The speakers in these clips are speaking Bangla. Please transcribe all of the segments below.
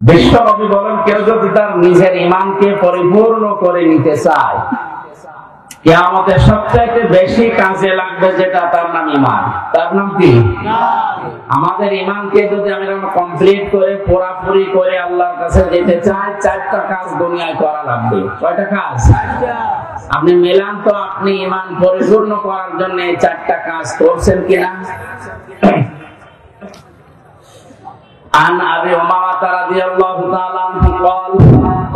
বিশ্ব নবী বলেন, কেউ যদি তার নিজের ঈমানকে পরিপূর্ণ করে নিতে চায়, কিয়ামতের সবচাইতে বেশি কাজে লাগবে যেটা, তার নাম ঈমান। তার নাম কি? আমাদের ঈমানকে যদি আমরা কমপ্লিট করে পুরোপুরি করে আল্লাহর কাছে যেতে চাই, 4টা কাজ দুনিয়ায় করা লাগবে। কয়টা কাজ? আপনি মেলান তো, আপনি ঈমান পরিপূর্ণ করার জন্য এই 4টা কাজ করছেন কিনা? عن أبي أمامة رضي الله تعالى عنه قال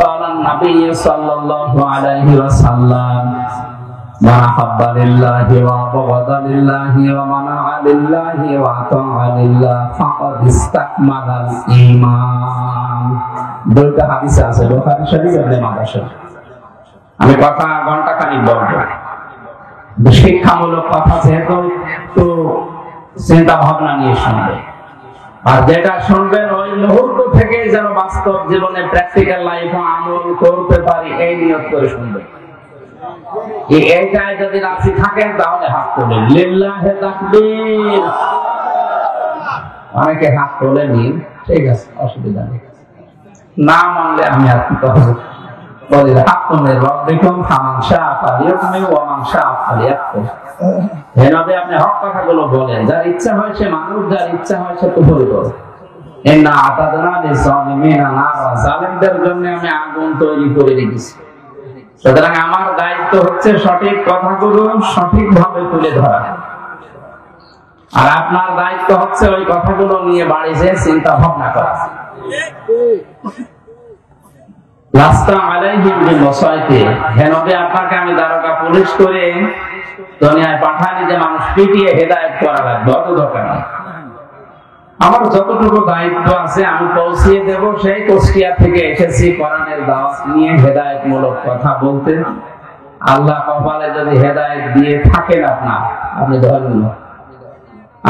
قال النبي صلى الله عليه وسلم ما أحب لله وأبغض لله ومنع لله وأطاع لله فقد استكمل الإيمان। দুইটা হাদিস আছে, বুখারী শরীফ ইবনে মাজাহ শরীফ। আমি কথা ঘন্টা খানিক বলবো, শিক্ষামূলক কথা, যেহেতু একটু চিন্তা ভাবনা নিয়ে শুনবে। আর যেটা শুনবেন ওই মুহূর্ত থেকে যেন বাস্তব জীবনে প্র্যাকটিক্যাল লাইফে আমল করতে পারি, এই নিয়ত করে শুনবেন। এইটাই যদি রাজি থাকেন তাহলে হাত তোলেন, লিল্লাহি তাকবীর। অনেকে হাত তোলেনি, ঠিক আছে, অসুবিধা নেই। না মানলে আমি আর কি করব? বলি হাত তোলেন, রব্বিকুম ফামান শাআ ফালিউমিন ওয়া মান শাআ ফালিয়াকফুর। এভাবে আপনি হক কথাগুলো বলেন, যার ইচ্ছা হয় সে মানুষ, যার ইচ্ছা হয় সে কুফর করে। ইন্না আতাদনা লিযালিমিনা নারা, জালেমদের জন্য আমি আগুন তৈরি করে রেখেছি। সুতরাং আমার দায়িত্ব হচ্ছে সঠিক কথাগুলো সঠিকভাবে তুলে ধরা, আর আপনার দায়িত্ব হচ্ছে ওই কথাগুলো নিয়ে বাড়ি যেয়ে চিন্তা ভাবনা করা। লাস্তা আলাইহিম বিমুসাইতির, হে নবী আপনাকে আমি দারোগা পুলিশ করে দুনিয়ায় পাঠানি যে মানুষ পিটিয়ে হেদায়েত করা লাগবে, অত দরকার নেই। আমার যতটুকু দায়িত্ব আছে আমি পৌঁছিয়ে দেব। সেই কুষ্টিয়া থেকে এসেছি কোরআনের দাওয়াত নিয়ে হেদায়েতমূলক কথা বলতে। আল্লাহ কপালে যদি হেদায়েত দিয়ে থাকেন আপনি ধন্য।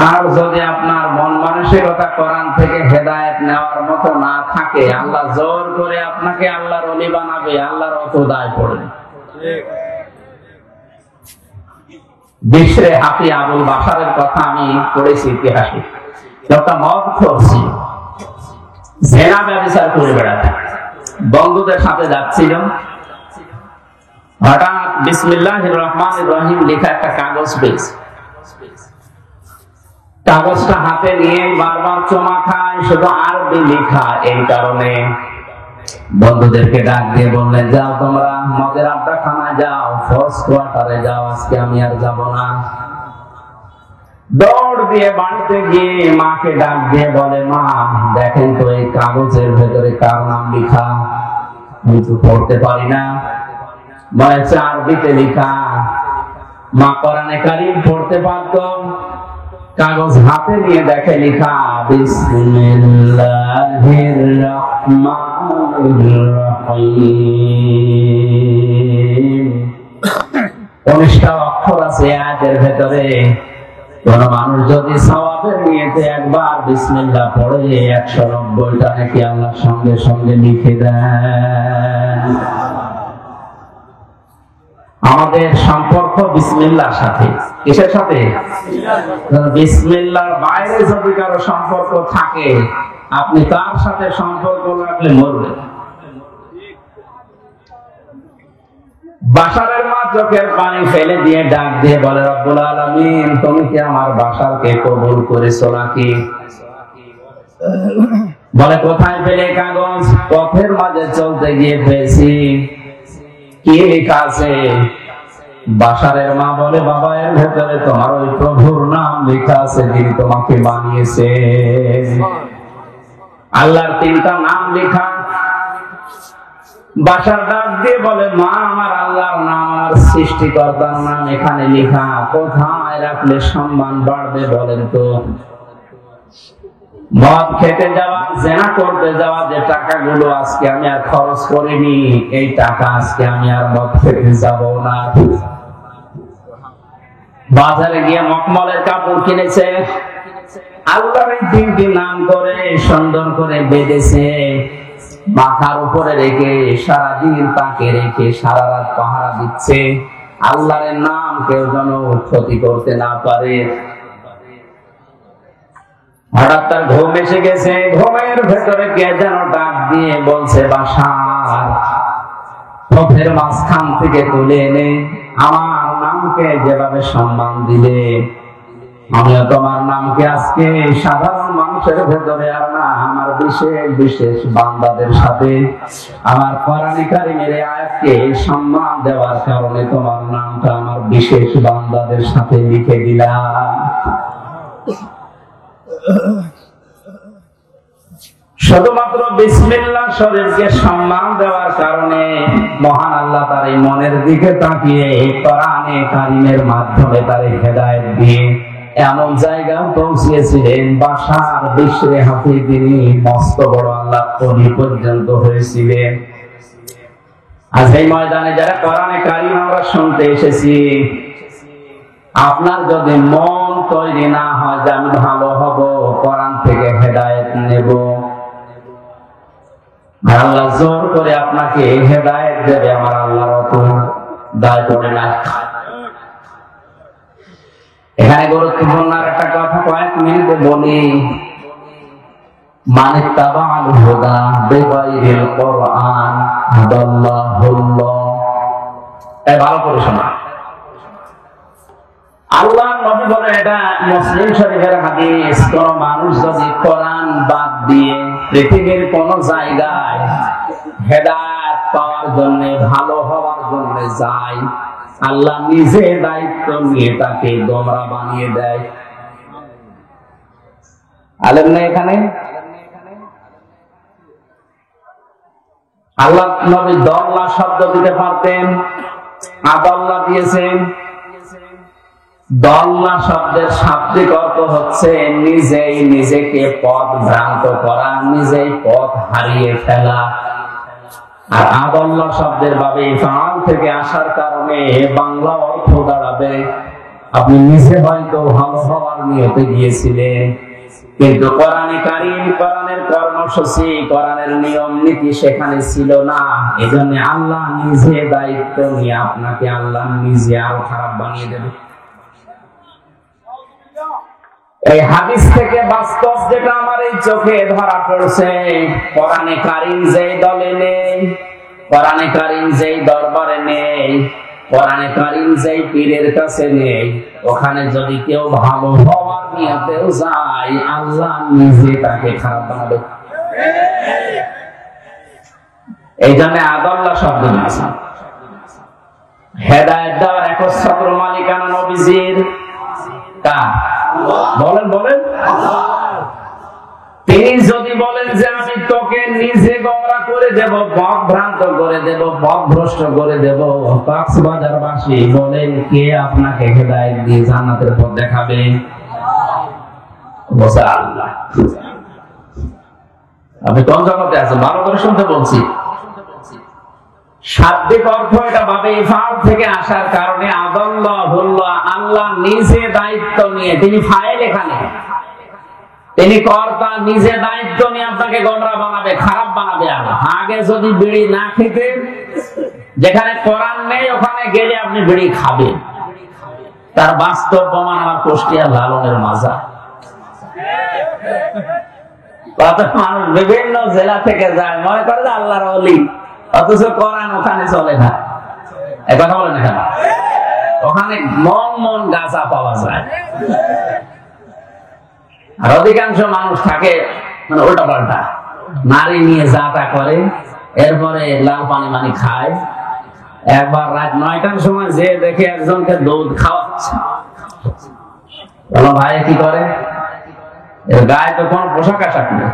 আর যদি আপনার মন মানসিকতা কোরআন থেকে হেদায়েত নেওয়ার মতো না থাকে, আল্লাহ জোর করে আপনাকে আল্লাহর ওলি বানাবে, আল্লাহর অত দায় পড়বে। বিশরে হাফি আবুল বাশারের কথা আমি পড়েছি ইতিহাসে। একটা মদ করছি, জেনা ব্যবচার করে বেড়াতে, বন্ধুদের সাথে যাচ্ছিল। হঠাৎ বিসমিল্লাহির রহমানির রহিম লেখা একটা কাগজ পেয়েছে। কাগজটা হাতে নিয়ে বারবার চোমা খায়, শুধু আরবি লেখা। এই কারণে বন্ধুদেরকে ডাক দিয়ে বললেন, যাও তোমরা মদের আড্ডা খানায় যাও, ফার্স্ট কোয়ার্টারে যাও, আজকে আমি আর যাব না। দৌড় দিয়ে বাড়িতে গিয়ে মাকে ডাক দিয়ে বলে, মা দেখেন তো এই কাগজের ভেতরে কার নাম লেখা, আমি তো পড়তে পারি না। বলেছে আরবিতে লেখা। মা কোরআনে কারীম পড়তে পারত, কাগজ হাতে নিয়ে দেখে লেখা বিসমিল্লাহির রহমানির রহিম। 19টা অক্ষর আছে আয়াতের ভেতরে। কোন মানুষ যদি সওয়াবের নিয়তে একবার বিসমিল্লাহ পড়ে, 190টা নাকি আল্লাহর সঙ্গে সঙ্গে লিখে দেন। আমাদের সম্পর্ক বিসমিল্লাহর সাথে। কিসের সাথে? বিসমিল্লাহর বাইরে যদি কারো সম্পর্ক থাকে, আপনি তার সাথে সম্পর্ক রাখলে মরবেন। বাশারের মা চোখের পানি ফেলে দিয়ে ডাক দিয়ে বলে, রব্বুল আলামিন তুমি কি আমার বাশারকে কবুল করেছো নাকি? বলে কোথায় পেলে কাগজ? পথের মাঝে চলতে গিয়ে পেয়েছি। কি লেখা আছে? বাশারের মা বলে, বাবা এর ভেতরে তোমার ওই প্রভুর নাম লেখা আছে, যিনি তোমাকে বানিয়েছে। আল্লাহর 3টা নাম লেখা। বাশার ডাক দিয়ে বলে, মা আমার আল্লাহর নাম, আমার সৃষ্টিকর্তার নাম এখানে লেখা, কোথায় রাখলে সম্মান বাড়বে বলেন তো? মদ খেতে যাওয়া, জেনা করতে যাওয়া যে টাকাগুলো আজকে আমি আর খরচ করিনি, এই টাকা আজকে আমি আর মদ খেতে যাব না। বাজারে গিয়ে মখমলের কাপড় কিনেছে, আল্লাহর এই 3টি নাম করে সুন্দর করে বেঁধেছে, মাথার উপরে রেখে সারাদিন তাকে রেখে সারা রাত পাহারা দিচ্ছে। আল্লাহর নাম কেউ যেন ক্ষতি করতে না পারে। হঠাৎ তার ঘুম এসে গেছে। ঘুমের ভেতরে কে যেন ডাক দিয়ে বলছে, বাশার, পথের মাঝখান থেকে তুলে এনে আমার নামকে যেভাবে সম্মান দিলে, আমিও তোমার নামকে আজকে সাধারণ মানুষের ভেতরে আর না, আমার বিশেষ বিশেষ বান্দাদের সাথে আমার কোরআনে কারিমের আয়াতকে সম্মান দেওয়ার কারণে তোমার নামটা আমার বিশেষ বান্দাদের সাথে লিখে দিলাম। শুধুমাত্র বিসমিল্লাহ শরীফকে সম্মান দেওয়ার কারণে মহান আল্লাহ তার এই মনের দিকে তাকিয়ে কোরআনে কারিমের মাধ্যমে তার হেদায়েত দিয়ে এমন জায়গায় পৌঁছিয়েছিলেন, বাশার বিশরে হাফি তিনি মস্ত বড় আল্লাহ ওলি পর্যন্ত হয়েছিলেন। আজ এই ময়দানে যারা কোরআনে কারিম আমরা শুনতে এসেছি, আপনার যদি মন তৈরি না হয় যে আমি ভালো হব, কোরআন থেকে হেদায়েত নেব, আল্লাহ জোর করে আপনাকে হেদায়েত দেবে, আমার আল্লাহর অত দায় পড়ে না। এখানে গুরুত্বপূর্ণ একটা কথা কয়েক মিনিটে বলি, মান ইত্তাবাআল হুদা বিগাইরিল কোরআন হাদাল্লাহুল্লাহ। এই ভালো করে শোনা, আল্লাহ নবী বলে, এটা মুসলিম শরীফের হাদিস, কোন মানুষ যদি কোরআন বাদ দিয়ে পৃথিবীর কোন জায়গায় হেদায়েত পাওয়ার জন্য, ভালো হওয়ার জন্য যায়, আল্লাহ নিজে দায়িত্ব নিয়ে তাকে গোমরা বানিয়ে দেয়। আলেম না এখানে? আল্লাহ নবী দল্লা শব্দ দিতে পারতেন, আদাল্লাহ দিয়েছেন। দল্লা শব্দের শাব্দিক অর্থ হচ্ছে নিজেই নিজেকে পথ ভ্রান্ত করা, নিজেই পথ হারিয়ে ফেলা। আর আদাল্লাহ শব্দের ভাবে ফাল থেকে আসার কারণে বাংলা অর্থ দাঁড়াবে আপনি নিজে হয়তো ভালো হওয়ার নিয়তে গিয়েছিলেন, কিন্তু কোরআনে কারীম, কোরআনের কর্মসূচি, কোরআনের নিয়ম নীতি সেখানে ছিল না। এজন্য আল্লাহ নিজে দায়িত্ব নিয়ে আপনাকে আল্লাহ নিজে আরো খারাপ বানিয়ে দেবে। এই হাদিস থেকে বাস্তব যেটা আমার এই চোখে ধরা পড়ছে, কোরআনে কারীম যেই দলে নেই, কোরআনে কারীম যেই দরবারে নেই, কোরআনে কারীম যেই পীরের কাছে নেই, ওখানে যদি কেউ ভালো হওয়ার নিয়তেও যায়, আল্লাহ নিজে তাকে খারাপ বানাবে। এই জন্য আদাল্লাহ শব্দ আছে। হেদায়েত দেওয়ার একচ্ছত্র মালিকানা নবীজির। কার? বলেন বলেন। তিনি যদি বলেন যে আমি তোকে নিজে গোমরা করে দেব, পথ ভ্রান্ত করে দেব, পথ ভ্রষ্ট করে দেব, কক্সবাজারবাসী বলেন কে আপনাকে হেদায়েত দিয়ে জান্নাতের পথ দেখাবে? বসা আল্লাহ। আপনি কোন জগতে আছেন ভালো করে শুনতে বলছি। শাব্দিক অর্থ এটা ভাবে ইফাল থেকে আসার কারণে আদাল্লাহুল্লাহ, আল্লাহ নিজে দায়িত্ব নিয়ে, তিনি ফাইল এখানে, তিনি কর্তা, নিজে দায়িত্ব নিয়ে আপনাকে গোমরা বানাবে, খারাপ বানাবে। আগে যদি বিড়ি না খেতেন, যেখানে কোরআন নেই ওখানে গেলে আপনি বিড়ি খাবেন। তার বাস্তব প্রমাণ আমার কুষ্টিয়া লালনের মাজার। কত মানুষ বিভিন্ন জেলা থেকে যায়, মনে করে যে আল্লাহর ওলি, অথচ কোরআন ওখানে চলে না। এই কথা বলেন এখানে, ওখানে মন মন গাঁজা পাওয়া যায়। আর অধিকাংশ মানুষ থাকে মানে উল্টা পাল্টা, নারী নিয়ে যা তা করে, এরপরে লাল পানি মানি খায়। একবার রাত 9টার সময় যে দেখে একজনকে দুধ খাওয়াচ্ছে, ভাই কি করে, এর গায়ে তো কোনো পোশাক আশাক নেই,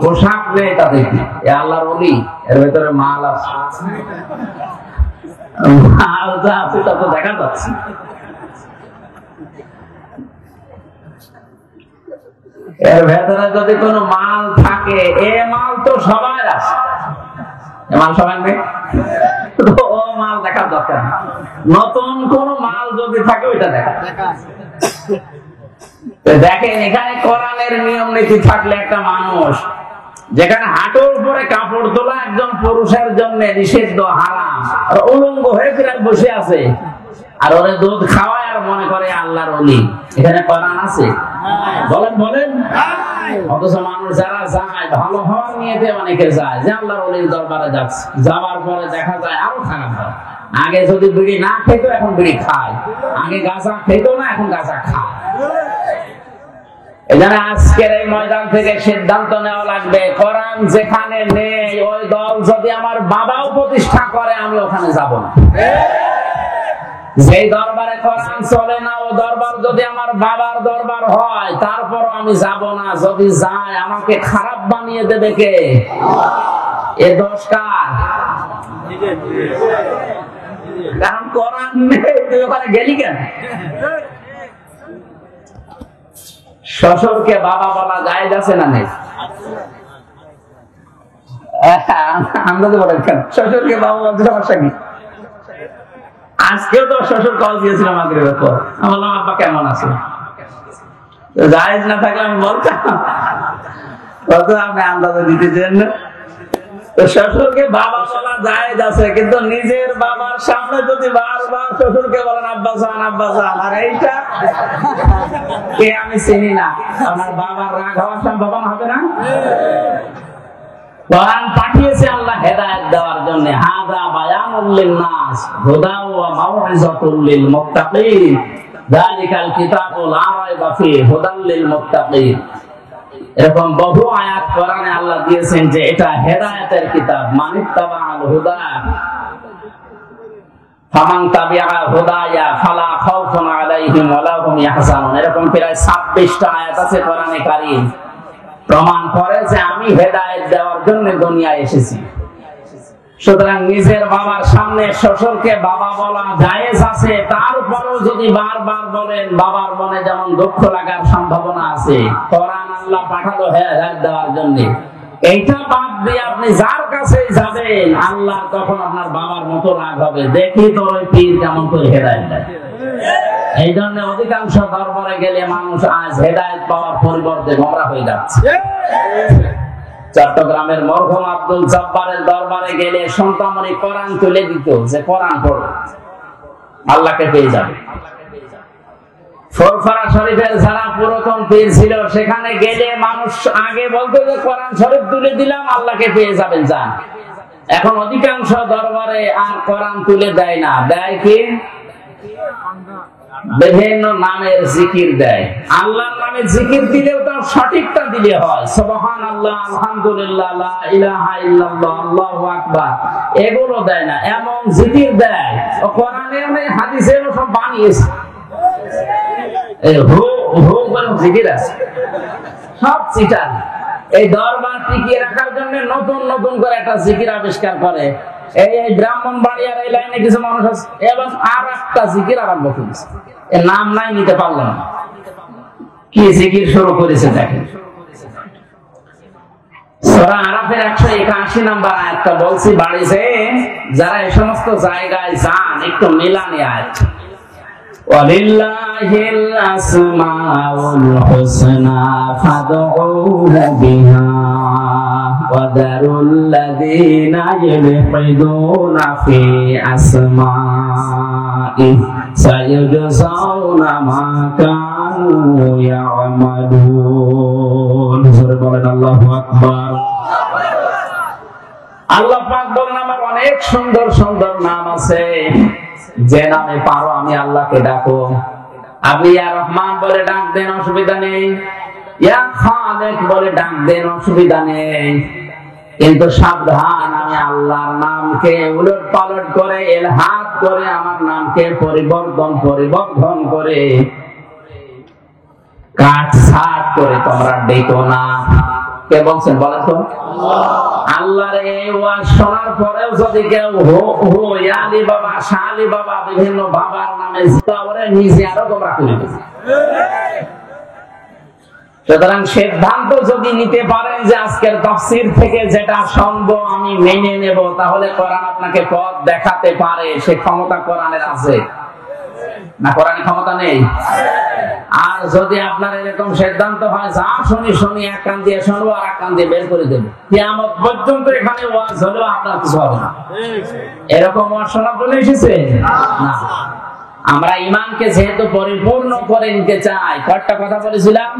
পোশাক নেই, তাতে কি আল্লাহর ওলি, এর ভেতরে মাল আছে, মাল যা আছে তা তো দেখা যাচ্ছে। এর ভেতরে যদি কোনো মাল থাকে, এ মাল তো সবাই আছে, এ মাল সবাই নেই, ও মাল দেখার দরকার। নতুন কোন মাল যদি থাকে ওইটা দেখা। দেখেন এখানে কোরআনের নিয়ম নীতি থাকলে একটা মানুষ, যেখানে হাঁটুর উপরে কাপড় তোলা একজন পুরুষের জন্য নিষিদ্ধ, হারাম, আর উলঙ্গ হয়ে ফিরে বসে আছে, আর ওরে দুধ খাওয়ায় আর মনে করে আল্লাহর ওলি। এখানে কোরআন আছে? বলেন বলেন। অথচ মানুষ যারা যায় ভালো হওয়ার নিয়েতে অনেকে যায় যে আল্লাহর ওলির দরবারে যাচ্ছে, যাওয়ার পরে দেখা যায় আরো খারাপ হয়। আগে যদি বিড়ি না খেত এখন বিড়ি খায়, আগে গাঁজা খেত না এখন গাঁজা খায়। এখানে আজকের এই ময়দান থেকে সিদ্ধান্ত নেওয়া লাগবে, কোরআন যেখানে নেই ওই দল যদি আমার বাবাও প্রতিষ্ঠা করে আমি ওখানে যাব না। যে দরবারে কোরআন চলে না ও দরবার যদি আমার বাবার দরবার হয় তারপর আমি যাব না। যদি যাই আমাকে খারাপ বানিয়ে দেবে কে? এ দোষ কার? কারণ কোরআন নেই, তুই ওখানে গেলি কেন? শ্বশুরকে বাবা বলা জায়েজ আছে না নেই? আন্দাজে বলেন কেন শ্বশুরকে বাবা বলতে সমস্যা কি? আজকেও তো শ্বশুর কল দিয়েছিল মাগরিবের পর, আমি বললাম আব্বা কেমন আছে? জায়েজ না থাকলে আমি বলতাম, আপনি আন্দাজে দিতেছেন না। শ্বশুরকে বাবা বলা জায়েজ আছে, কিন্তু নিজের বাবার সামনে যদি বারবার শ্বশুরকে বলেন আব্বা জান আব্বা জান, আর এইটা কে আমি চিনি না, আমার বাবার রাগ হওয়ার সম্ভাবনা হবে না? কোরআন পাঠিয়েছে আল্লাহ হেদায়েত দেওয়ার জন্য। হাযা বায়ানুল লিন-নাস হুদা ওয়া মাউইযাতুল লিল মুত্তাকিন, যালিকাল কিতাবু লা রাইবা ফীহি হুদাল লিল মুত্তাকিন। এরকম বহু আয়াত কোরআনে আল্লাহ দিয়েছেন যে এটা হেদায়েতের কিতাব। মানিত্তাবাআল হুদা ফামান তাবিআ হুদায়া ফালা খাউফুন আলাইহিম ওয়া লা হুম ইয়াহজানুন। এরকম প্রায় 26টা আয়াত আছে কোরআনে কারীম, প্রমাণ করে যে আমি হেদায়েত দেওয়ার জন্য দুনিয়ায় এসেছি। সুতরাং নিজের বাবার সামনে শ্বশুরকে বাবা বলা জায়েজ আছে, তারপরেও যদি বারবার বলেন বাবার মনে যেমন দুঃখ লাগার সম্ভাবনা আছে। কোরআন আল্লাহ পাঠালো হেদায়েত দেওয়ার জন্য। এইটা বাদ দিয়ে আপনি যার কাছে যাবেন আল্লাহ তখন আপনার বাবার মতো রাগ হবে, দেখি তোর ওই পীর কেমন করে হেদায়েত দেয়। এই জন্য অধিকাংশ দরবারে গেলে মানুষ আজ হেদায়েত পাওয়ার পরিবর্তে গোমরা হয়ে যাচ্ছে। চট্টগ্রামের মরহুম আব্দুল জব্বারের দরবারে গেলে সন্তানমণি কোরআন তুলে দিত যে কোরআন পড়ো আল্লাহকে পেয়ে যাবে। ফুরফুরা শরীফের যারা পুরাতন পীর ছিল সেখানে গেলে মানুষ আগে বলতো যে কোরআন শরীফ তুলে দিলাম আল্লাহকে পেয়ে যাবেন যান। এখন অধিকাংশ দরবারে আর কোরআন তুলে দেয় না, দেয় কি? বিভিন্ন নামের জিকির দেয়। আল্লাহর নামে জিকির দিলেও তার সঠিকটা দিলে হয়, সুবহানাল্লাহ, আলহামদুলিল্লাহ, লা ইলাহা ইল্লাল্লাহ, আল্লাহু আকবার, এগুলো দেয় না। এমন জিকির দেয় ও কোরআনে নেই, হাদিসে সব বানিয়েছে। এই হু হু বলে জিকির আছে, সব চিটার। এই দরবার টিকিয়ে রাখার জন্য নতুন নতুন করে একটা জিকির আবিষ্কার করে। এই ব্রাহ্মণবাড়িয়ার এই লাইনে কিছু মানুষ আছে এবং আর একটা জিকির আরম্ভ করেছে, এর নাম নাই নিতে পারলাম না, কি জিকির শুরু করেছে দেখেন। সূরা আরাফের 181 নম্বর আয়াতটা বলছি বাড়িতে, যারা এই সমস্ত জায়গায় যান একটু মিলানি আয়াত। ওয়ালিল্লাহিল আসমাউল হুসনা ফাদউহু বিহা ওয়াদারুল লাযিনা ইউলহিদুনা ফি আসমাই সায়ুজজাউনা মা কানু ইয়ামালুন। জোরে বলেন আল্লাহু আকবার। আল্লাহ পাক বলেন আমার অনেক সুন্দর সুন্দর নাম আছে, যে নামে পারো আমি আল্লাহকে ডাকো। আপনি ইয়া রহমান বলে ডাক দেন, অসুবিধা নেই। ইয়া খালেক বলে ডাক দেন, অসুবিধা নেই। কিন্তু সাবধান, আমি আল্লাহর নামকে উলট পালট করে ইলহাদ করে আমার নামকে পরিবর্ধন করে কাট ছাট করে তোমরা ডেকো না। কে বলছেন বলেন তো? আল্লাহর এই ওয়াজ শোনার পরেও যদি কেউ হো হো আলী বাবা, শাহ আলী বাবা, বিভিন্ন বাবার নামে নিজে আরো গোমরা করে দিচ্ছে। সুতরাং সিদ্ধান্ত যদি নিতে পারেন যে আজকের তাফসীর থেকে যেটা শুনবো আমি মেনে নেব, তাহলে কোরআন আপনাকে পথ দেখাতে পারে। সে ক্ষমতা কোরআনের আছে না? কোরআনের ক্ষমতা নেই? আর যদি আপনার এরকম সিদ্ধান্ত হয় যা শুনি এক কান দিয়ে শুনবো আর এক কান দিয়ে বের করে দেবো, কিয়ামত পর্যন্ত এখানে ওয়াজ হলেও আপনার কিছু হবে না। এরকম ওয়াজ শোনার জন্য এসেছে না? আমরা ঈমানকে যেহেতু পরিপূর্ণ করে নিতে চাই, কয়টা কথা বলেছিলাম?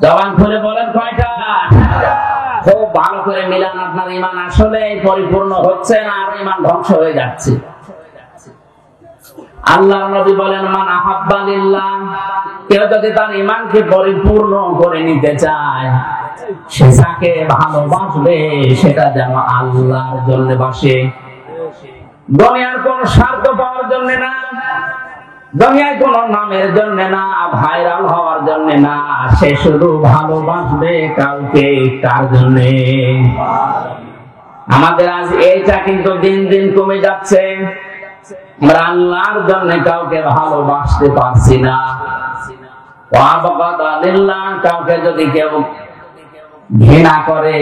জবান খুলে বলেন কয়টা? খুব ভালো করে মিলান। আপনার ঈমান আসলে পরিপূর্ণ হচ্ছে না, আর ঈমান ধ্বংস হয়ে যাচ্ছে। আল্লাহর নবী বলেন, মান আহাব্বা লিল্লাহ, কেউ যদি তার ঈমানকে পরিপূর্ণ করে নিতে চায়, সে যাকে ভালোবাসবে সেটা যেন আল্লাহর জন্য বাসে, দুনিয়ার কোন স্বার্থ পাওয়ার জন্য না, দুনিয়ায় কোন নামের জন্য না, ভাইরাল হওয়ার জন্য না। সে শুধু ভালোবাসবে কাউকে, কার জন্য? আমাদের আজ এইটা কিন্তু দিন দিন কমে যাচ্ছে। আমরা আল্লাহর জন্য কাউকে ভালোবাসতে পারছি না। কাউকে যদি কেউ ঘৃণা করে,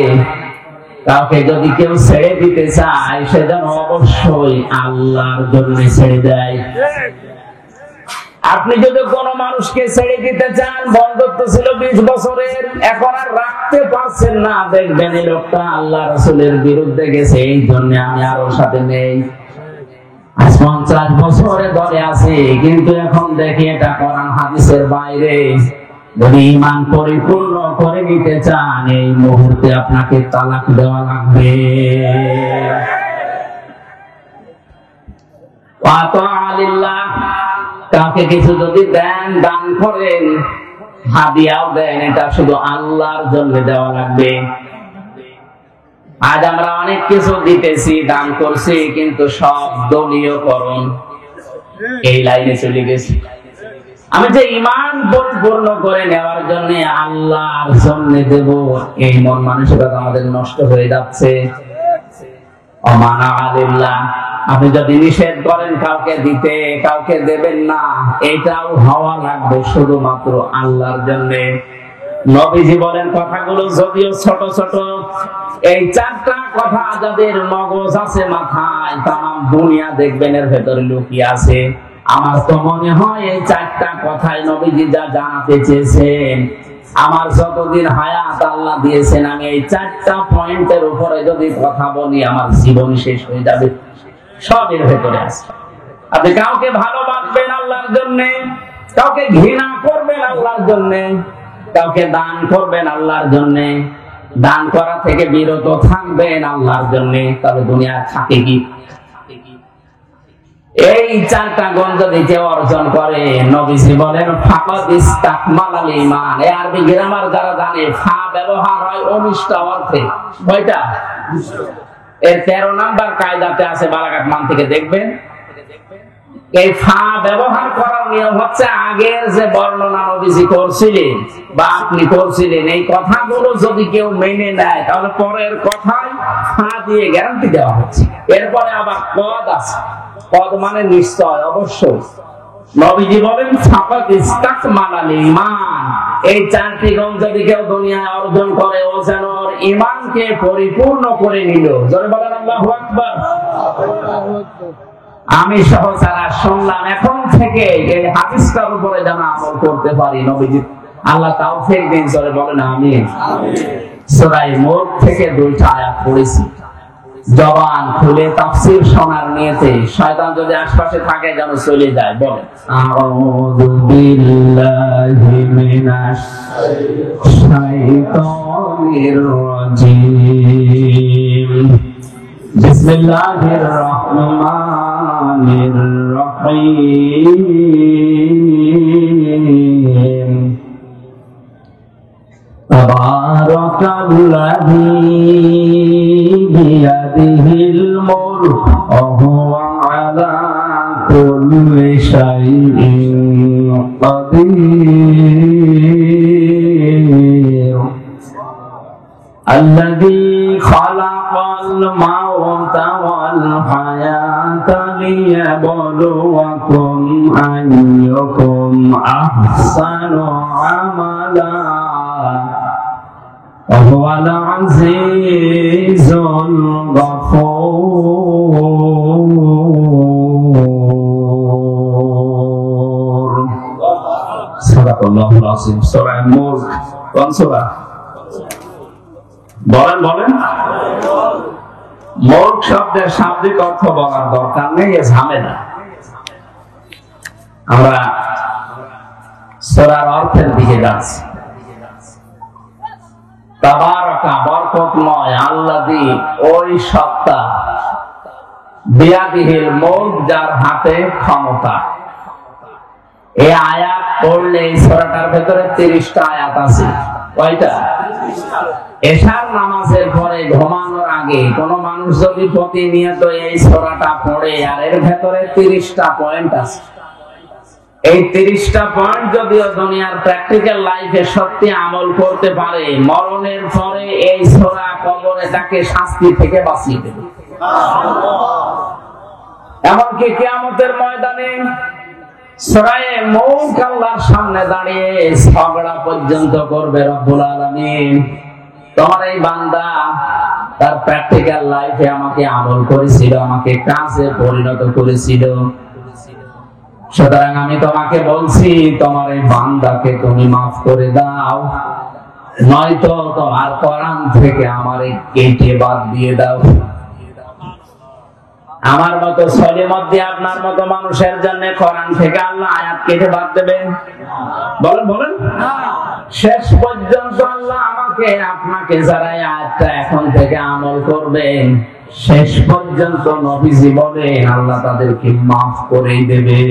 কাউকে যদি কেউ ছেড়ে দিতে চায়, সে যেন অবশ্যই আল্লাহর জন্য ছেড়ে দেয়। আপনি যদি কোন মানুষকে ছেড়ে দিতে চান, বন্ধুত্ব ছিল 20 বছরের, এখন আর রাখতে পারছেন না, দেখবেন এই লোকটা আল্লাহ রাসূলের বিরুদ্ধে গেছে, এই জন্য আমি আর ওর সাথে নেই। 50 বছরে ধরে আছে, কিন্তু এখন দেখি এটা কোরআন হাদিসের বাইরে। যদি ঈমান পরিপূর্ণ করে নিতে চান, এই মুহূর্তে আপনাকে তালাক দেওয়া লাগবে। কাউকে কিছু যদি দেন, দান করেন, হাদিয়াও দেন, এটা শুধু আল্লাহর জন্য দেওয়া লাগবে। আজ আমরা অনেক কিছু দিতেছি, দান করছি, কিন্তু সব দলীয়করণ এই লাইনে চলে গেছি। আমি যে ঈমান পরিপূর্ণ করে নেওয়ার জন্য আল্লাহর জন্য দেব, এই মন মানসিকতা আমাদের নষ্ট হয়ে যাচ্ছে। অমানা আলিল্লাহ, আপনি যদি নিষেধ করেন কাউকে দিতে, কাউকে দেবেন না, এটাও হওয়া লাগবে শুধুমাত্র আল্লাহর জন্য। নবীজি বলেন, কথাগুলো যদিও ছোট ছোট, এই 4টা কথা যাদের মগজ আছে মাথায়, তাম দুনিয়া দেখবেন এর ভেতরে লুকিয়ে আছে। আমার তো মনে হয় এই 4টা কথাই নবীজি যা জানাতে চেয়েছেন, আমার যতদিন হায়াত আল্লাহ দিয়েছেন, আমি এই 4টা পয়েন্টের উপরে যদি কথা বলি, আমার জীবন শেষ হয়ে যাবে। সব এর ভেতরে আছে। আপনি কাউকে ভালোবাসবেন আল্লাহর জন্য, কাউকে ঘৃণা করবেন আল্লাহর জন্য, কাউকে দান করবেন আল্লাহর জন্য, দান করা থেকে বিরত থাকবেন আল্লাহর জন্য, তবে দুনিয়া থাকে কি? এই 4টা গুণ যদি কেউ অর্জন করে, নবীজি বলেন ফাকাদ ইসতাকমালাল ঈমান। এই আরবি গ্রামার যারা জানে, ফা ব্যবহার হয় 19টা অর্থে। কয়টা? এর 13 নাম্বার কায়দাতে আছে, বালাগাত মান থেকে দেখবেন। এই ফা ব্যবহার করার নিয়ম হচ্ছে, আগের যে বর্ণনা নবীজি করছিলেন বা আপনি করছিলেন, এই কথাগুলো যদি কেউ মেনে নেয়, তাহলে পরের কথায় ফা দিয়ে গ্যারান্টি দেওয়া হচ্ছে। এরপরে আবার পদ আছে, পদ মানে নিশ্চয়, অবশ্যই। নবীজি বলেন ফাকাদ ইসতাকমালাল ঈমান। এই 4টি গুণ যদি কেউ দুনিয়ায় অর্জন করে, ও যেন ওর ঈমানকে পরিপূর্ণ করে নিল। জোরে বলেন আল্লাহু আকবার। আমি সহ যারা শুনলাম, এখন থেকে এই হাদিসটার উপরে যেন আমল করতে পারি, নবীজি আল্লাহ তাওফীক দিন। জোরে বলেন আমিন। সূরা মুলক থেকে 2টা আয়াত পড়েছি। জবান খুলে তাফসীর শোনার নিয়তে, শয়তান যদি আশপাশে থাকে যেন চলে যায়। বলেন আউযু বিল্লাহি মিনাশ শাইতানির রাজীম। বিসমিল্লাহির রহমানির রহিম। তাবারাকাল্লাযী বিয়াদিহিল মুলক ওয়া হুয়া আলা কুল্লি শাইইন কাদির। আল্লাযী খালাকাল মাউতা ওয়াল হায়াতা লিয়াবলুয়াকুম আইয়ুকুম আহসানু আমালা ওয়া হুয়াল আজিজুল গফুর। সাদাকাল্লাহুল আযীম। সূরা মুলক কোন সূরা? বলেন বলেন। মুলক শব্দের শাব্দিক অর্থ বলার দরকার নেই, এ ঝামেলা। আমরা সূরার অর্থের দিকে যাচ্ছি। তাবারাকা বরকতময় আল্লাযী, ওই সত্তা, বিয়াদিহিল মুলক, যার হাতে ক্ষমতা। এই আয়াত পড়লে এই সূরাটার ভেতরে 30টা আয়াত আছে। কয়টা? এশার নামাজের পরে ঘুমানোর আগে কোন মানুষ যদি প্রতিনিয়ত এই সূরাটা পড়ে, আর এর ভেতরে 30টা পয়েন্ট আছে, এই 30টা পয়েন্ট যদিও দুনিয়ার প্র্যাকটিক্যাল লাইফে সত্যি আমল করতে পারে, মরণের পরে এই সূরা কবরে তাকে শাস্তি থেকে বাঁচিয়ে দেবে। এমনকি কিয়ামতের ময়দানে সূরায়ে মুলক আল্লাহর সামনে দাঁড়িয়ে ঝগড়া পর্যন্ত করবে রব্বুল আলামিন। তোমার এই বান্দা তার প্র্যাকটিক্যাল লাইফে আমাকে আমল করেছিল, আমাকে কাজে পরিণত করেছিল, সুতরাং আমি তোমাকে বলছি তোমার এই বান্দাকে তুমি মাফ করে দাও, নয়তো তোমার কোরআন থেকে আমারে কেটে বাদ দিয়ে দাও। আমার মতো সলিমত দিয়ে আপনার মতো মানুষের জন্য কোরআন থেকে আল্লাহ আয়াত কেটে বাদ দেবেন? বলেন বলেন। শেষ পর্যন্ত আল্লাহ আমাকে আপনাকে যারা আয়াতটা এখন থেকে আমল করবেন, শেষ পর্যন্ত নবীজি বলেন আল্লাহ তাদেরকে মাফ করে দেবে।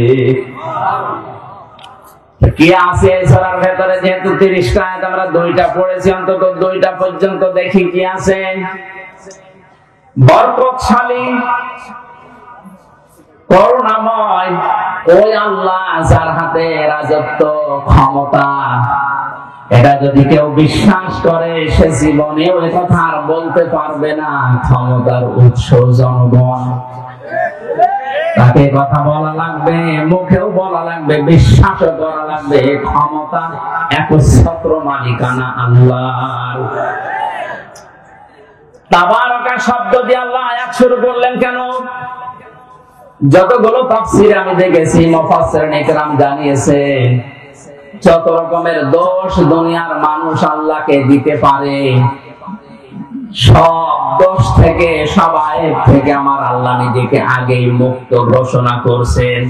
কি আছে এই সূরার ভেতরে? যেহেতু 30টা আয়াত আমরা 2টা পড়েছি, অন্তত 2টা পর্যন্ত দেখি কি আছে। বরকতশালী, করুণাময় ওই আল্লাহ যার হাতে রাজত্ব, ক্ষমতা। এটা যদি কেউ বিশ্বাস করে সে জীবনেও এ কথা আর বলতে পারবে না ক্ষমতার উৎস জনগণ। তাকে কথা বলা লাগবে, মুখেও বলা লাগবে, বিশ্বাসও করা লাগবে ক্ষমতা একচ্ছত্র মালিকানা আল্লাহর। তাবারাকা শব্দ দিয়ে আল্লাহ আয়াত শুরু করলেন কেন? যতগুলো তাফসীর আমি দেখেছি, মুফাসসিরিন ইকরাম জানিয়েছে যত রকমের দোষ দুনিয়ার মানুষ আল্লাহকে দিতে পারে, সব দোষ থেকে, সব আয়াত থেকে আমার আল্লাহ নিজেকে আগেই মুক্ত ঘোষণা করছেন।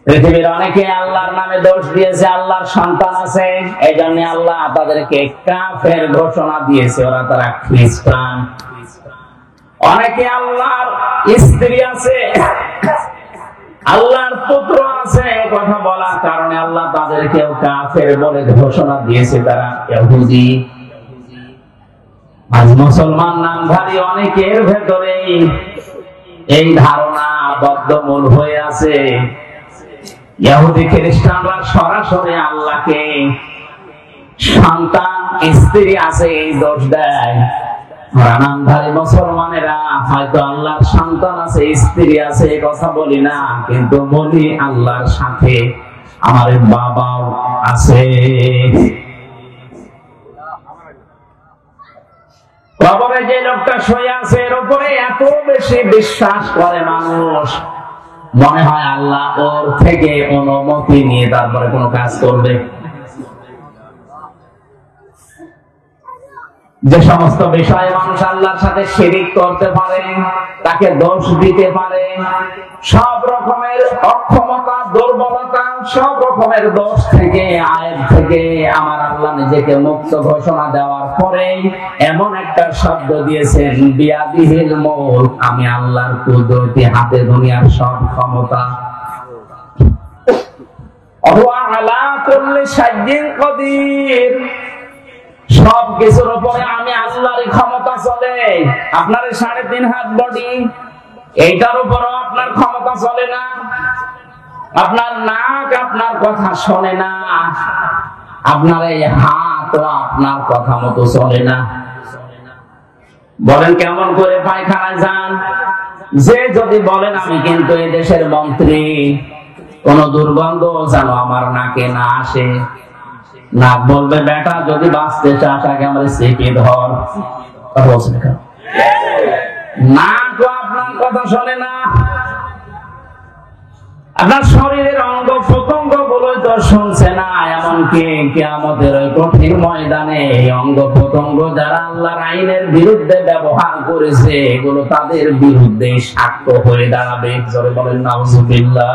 পৃথিবীর অনেকে আল্লাহর নামে দোষ দিয়েছে, আল্লাহর সন্তান আছে, এই জন্য আল্লাহ তাদেরকে কাফের ঘোষণা দিয়েছে, ওরা তারা খ্রিস্টান। অনেকে আল্লাহর স্ত্রী আছে, আল্লাহর পুত্র আছে, কথা বলার কারণে আল্লাহ তাদেরকেও কাফের বলে ঘোষণা দিয়েছে, তারা ইহুদি। আজ মুসলমান নামধারী অনেকের ভেতরে এই ধারণা বদ্ধমূল হয়ে আছে। ইহুদি খ্রিস্টানরা সরাসরি আল্লাহকে সন্তান, স্ত্রী আছে এই দোষ দেয়। নামধারী মুসলমানেরা হয়তো আল্লাহর সন্তান আছে, স্ত্রী আছে এই কথা বলি না, কিন্তু বলি আল্লাহর সাথে আমার বাবাও আছে। কবরে যে লোকটা শুয়ে আছে এর উপরে এত বেশি বিশ্বাস করে মানুষ, মনে হয় আল্লাহ ওর থেকে অনুমতি নিয়ে তারপরে কোনো কাজ করবে। যে সমস্ত বিষয়ে মানুষ আল্লাহর সাথে শিরিক করতে পারে, তাকে দোষ দিতে পারে, সব রকমের অক্ষমতা, দুর্বলতা, সব রকমের দোষ থেকে, আয়ের থেকে আমার আল্লাহ নিজেকে মুক্ত ঘোষণা দেওয়ার পরে এমন একটা শব্দ দিয়েছেন, বিয়াদিহিল মুলক, আমি আল্লাহর কুদরতি হাতে দুনিয়ার সব ক্ষমতা। ওয়া আলা কুল্লি শাইইন কাদির, সব কিছুর উপরে আমি আল্লাহরই ক্ষমতা চলে। আপনার 3.5 হাত বডি, এইটার উপরও আপনার ক্ষমতা চলে না। আপনার নাক আপনার কথা শোনে না, আপনার এই হাতও আপনার কথা মতো চলে না। বলেন কেমন করে পায়খানায় যান? যে যদি বলেন আমি কিন্তু এই দেশের মন্ত্রী, কোন দুর্গন্ধ যেন আমার নাকে না আসে, নাক বলবে বেটা যদি বাঁচতে চাস আগে আমার চেপে ধর। নাক আপনার কথা শোনে না। আপনার শরীরের অঙ্গ প্রত্যঙ্গ গুলোই তো শুনছে না। এমনকি কিয়ামতের ওই কঠিন ময়দানে এই অঙ্গ প্রত্যঙ্গ যারা আল্লাহর আইনের বিরুদ্ধে ব্যবহার করেছে, এগুলো তাদের বিরুদ্ধে সাক্ষ্য হয়ে দাঁড়াবে। জোরে বলেন নাউজুবিল্লাহ।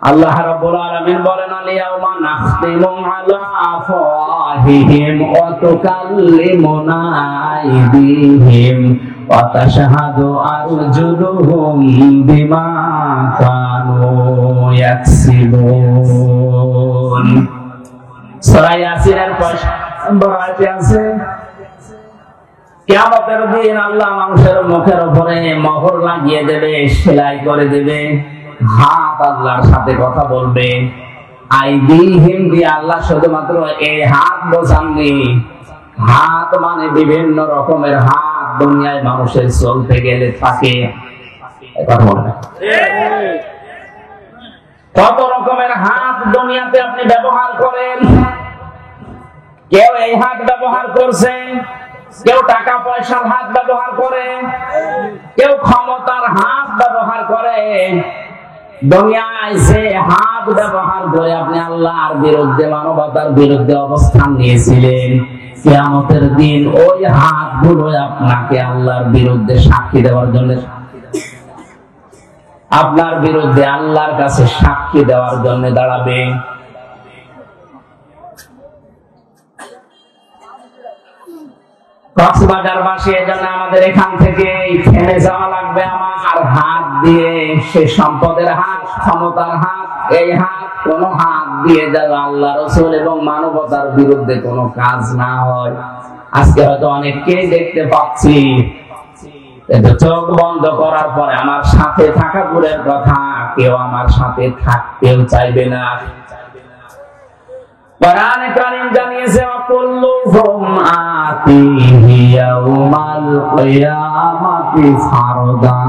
আল্লাহ রাব্বুল আলামিন বলেন আলিয়াউমা নাখতিমু আলা আফওয়াহিহিম ওয়া তুকাল্লিমুনা আইদিহিম ওয়া তাশহাদু আরজুলুহুম বিমা কানু ইয়াকসিবুন। সূরা ইয়াসিনের 5 নম্বর আয়াতে আছে কিয়ামতের দিন আল্লাহ মানুষের মুখের উপরে মোহর লাগিয়ে দেবে, সেলাই করে দেবে। হাত আল্লাহর সাথে কথা বলবে। আইদিহিম দিয়ে আল্লাহ শুধুমাত্র এই হাত বোঝাননি, হাত মানে বিভিন্ন রকমের হাত দুনিয়ায় মানুষের চলতে গেলে থাকে। কত রকমের হাত দুনিয়াতে আপনি ব্যবহার করেন। কেউ এই হাত ব্যবহার করছে, কেউ টাকা পয়সার হাত ব্যবহার করে, কেউ ক্ষমতার হাত ব্যবহার করে। দুনিয়ায় যে হাত ব্যবহার করে আপনি আল্লাহর বিরুদ্ধে, মানবতার বিরুদ্ধে অবস্থান নিয়েছিলেন, কিয়ামতের দিন ওই হাতগুলো আপনাকে আল্লাহর বিরুদ্ধে সাক্ষী দেওয়ার জন্য, আপনার বিরুদ্ধে আল্লাহর কাছে সাক্ষী দেওয়ার জন্য দাঁড়াবে। কক্সবাজারবাসী এজন্য আমাদের এখান থেকে থেমে যাওয়া লাগবে। আমার হাত দিয়ে সে সম্পদের হাত, ক্ষমতার হাত, এই হাত কোন হাত দিয়ে যাবে আল্লাহ রাসূল এবং মানবতার বিরুদ্ধে কোনো কাজ না হয়। আজকে হয়তো অনেককেই দেখতে পাচ্ছি, কিন্তু চোখ বন্ধ করার পরে আমার সাথে থাকা দূরের কথা, কেউ আমার সাথে থাকতেও চাইবে না। কোরআনে কারীম জানিয়েছে কুল্লুহুম আতিহি ইয়াউমাল কিয়ামাতি ফারদা।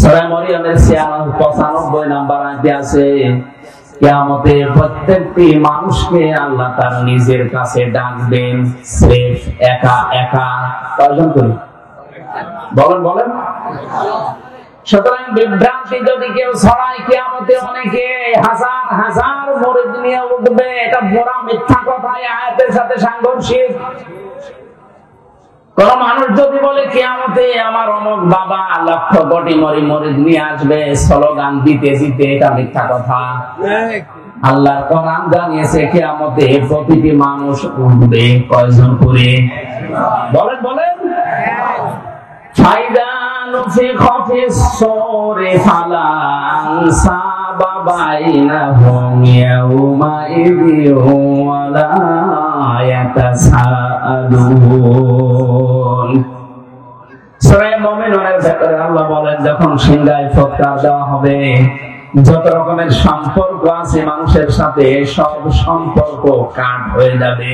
সূরা মরিয়মের 95 নম্বর আয়াতে আছে কিয়ামতে প্রত্যেকটি মানুষকে আল্লাহ তার নিজের কাছে ডাকবেন, স্রেফ একা একা। কয়জন করে বলেন বলেন। সুতরাং বিভ্রান্তি যদি কেউ ছড়ায়, কিয়ামতে অনেকে হাজার হাজার মুরিদ নিয়ে উঠবে। এটা বড় মিথ্যা কথা, আয়াতের সাথে সাংঘর্ষিক। কোন মানুষ যদি বলে কিয়ামতে আমার অমুক বাবা লক্ষ কোটি মুরিদ নিয়ে আসবে, স্লোগান দিতে দিতে, এটা মিথ্যা কথা। আল্লাহর কোরআন জানিয়েছে কিয়ামতে প্রতিটি মানুষ উঠবে কয়জন করে, বলেন বলেন। ফাইদা نفخ في الصور فلا أنساب بينهم يومئذ ولا يتساءلون। সূরা মুমিনুনের ভেতরে আল্লাহ বলেন যখন সিংহায় ফুৎকার দেওয়া হবে, যত রকমের সম্পর্ক আছে মানুষের সাথে সব সম্পর্ক কাট হয়ে যাবে।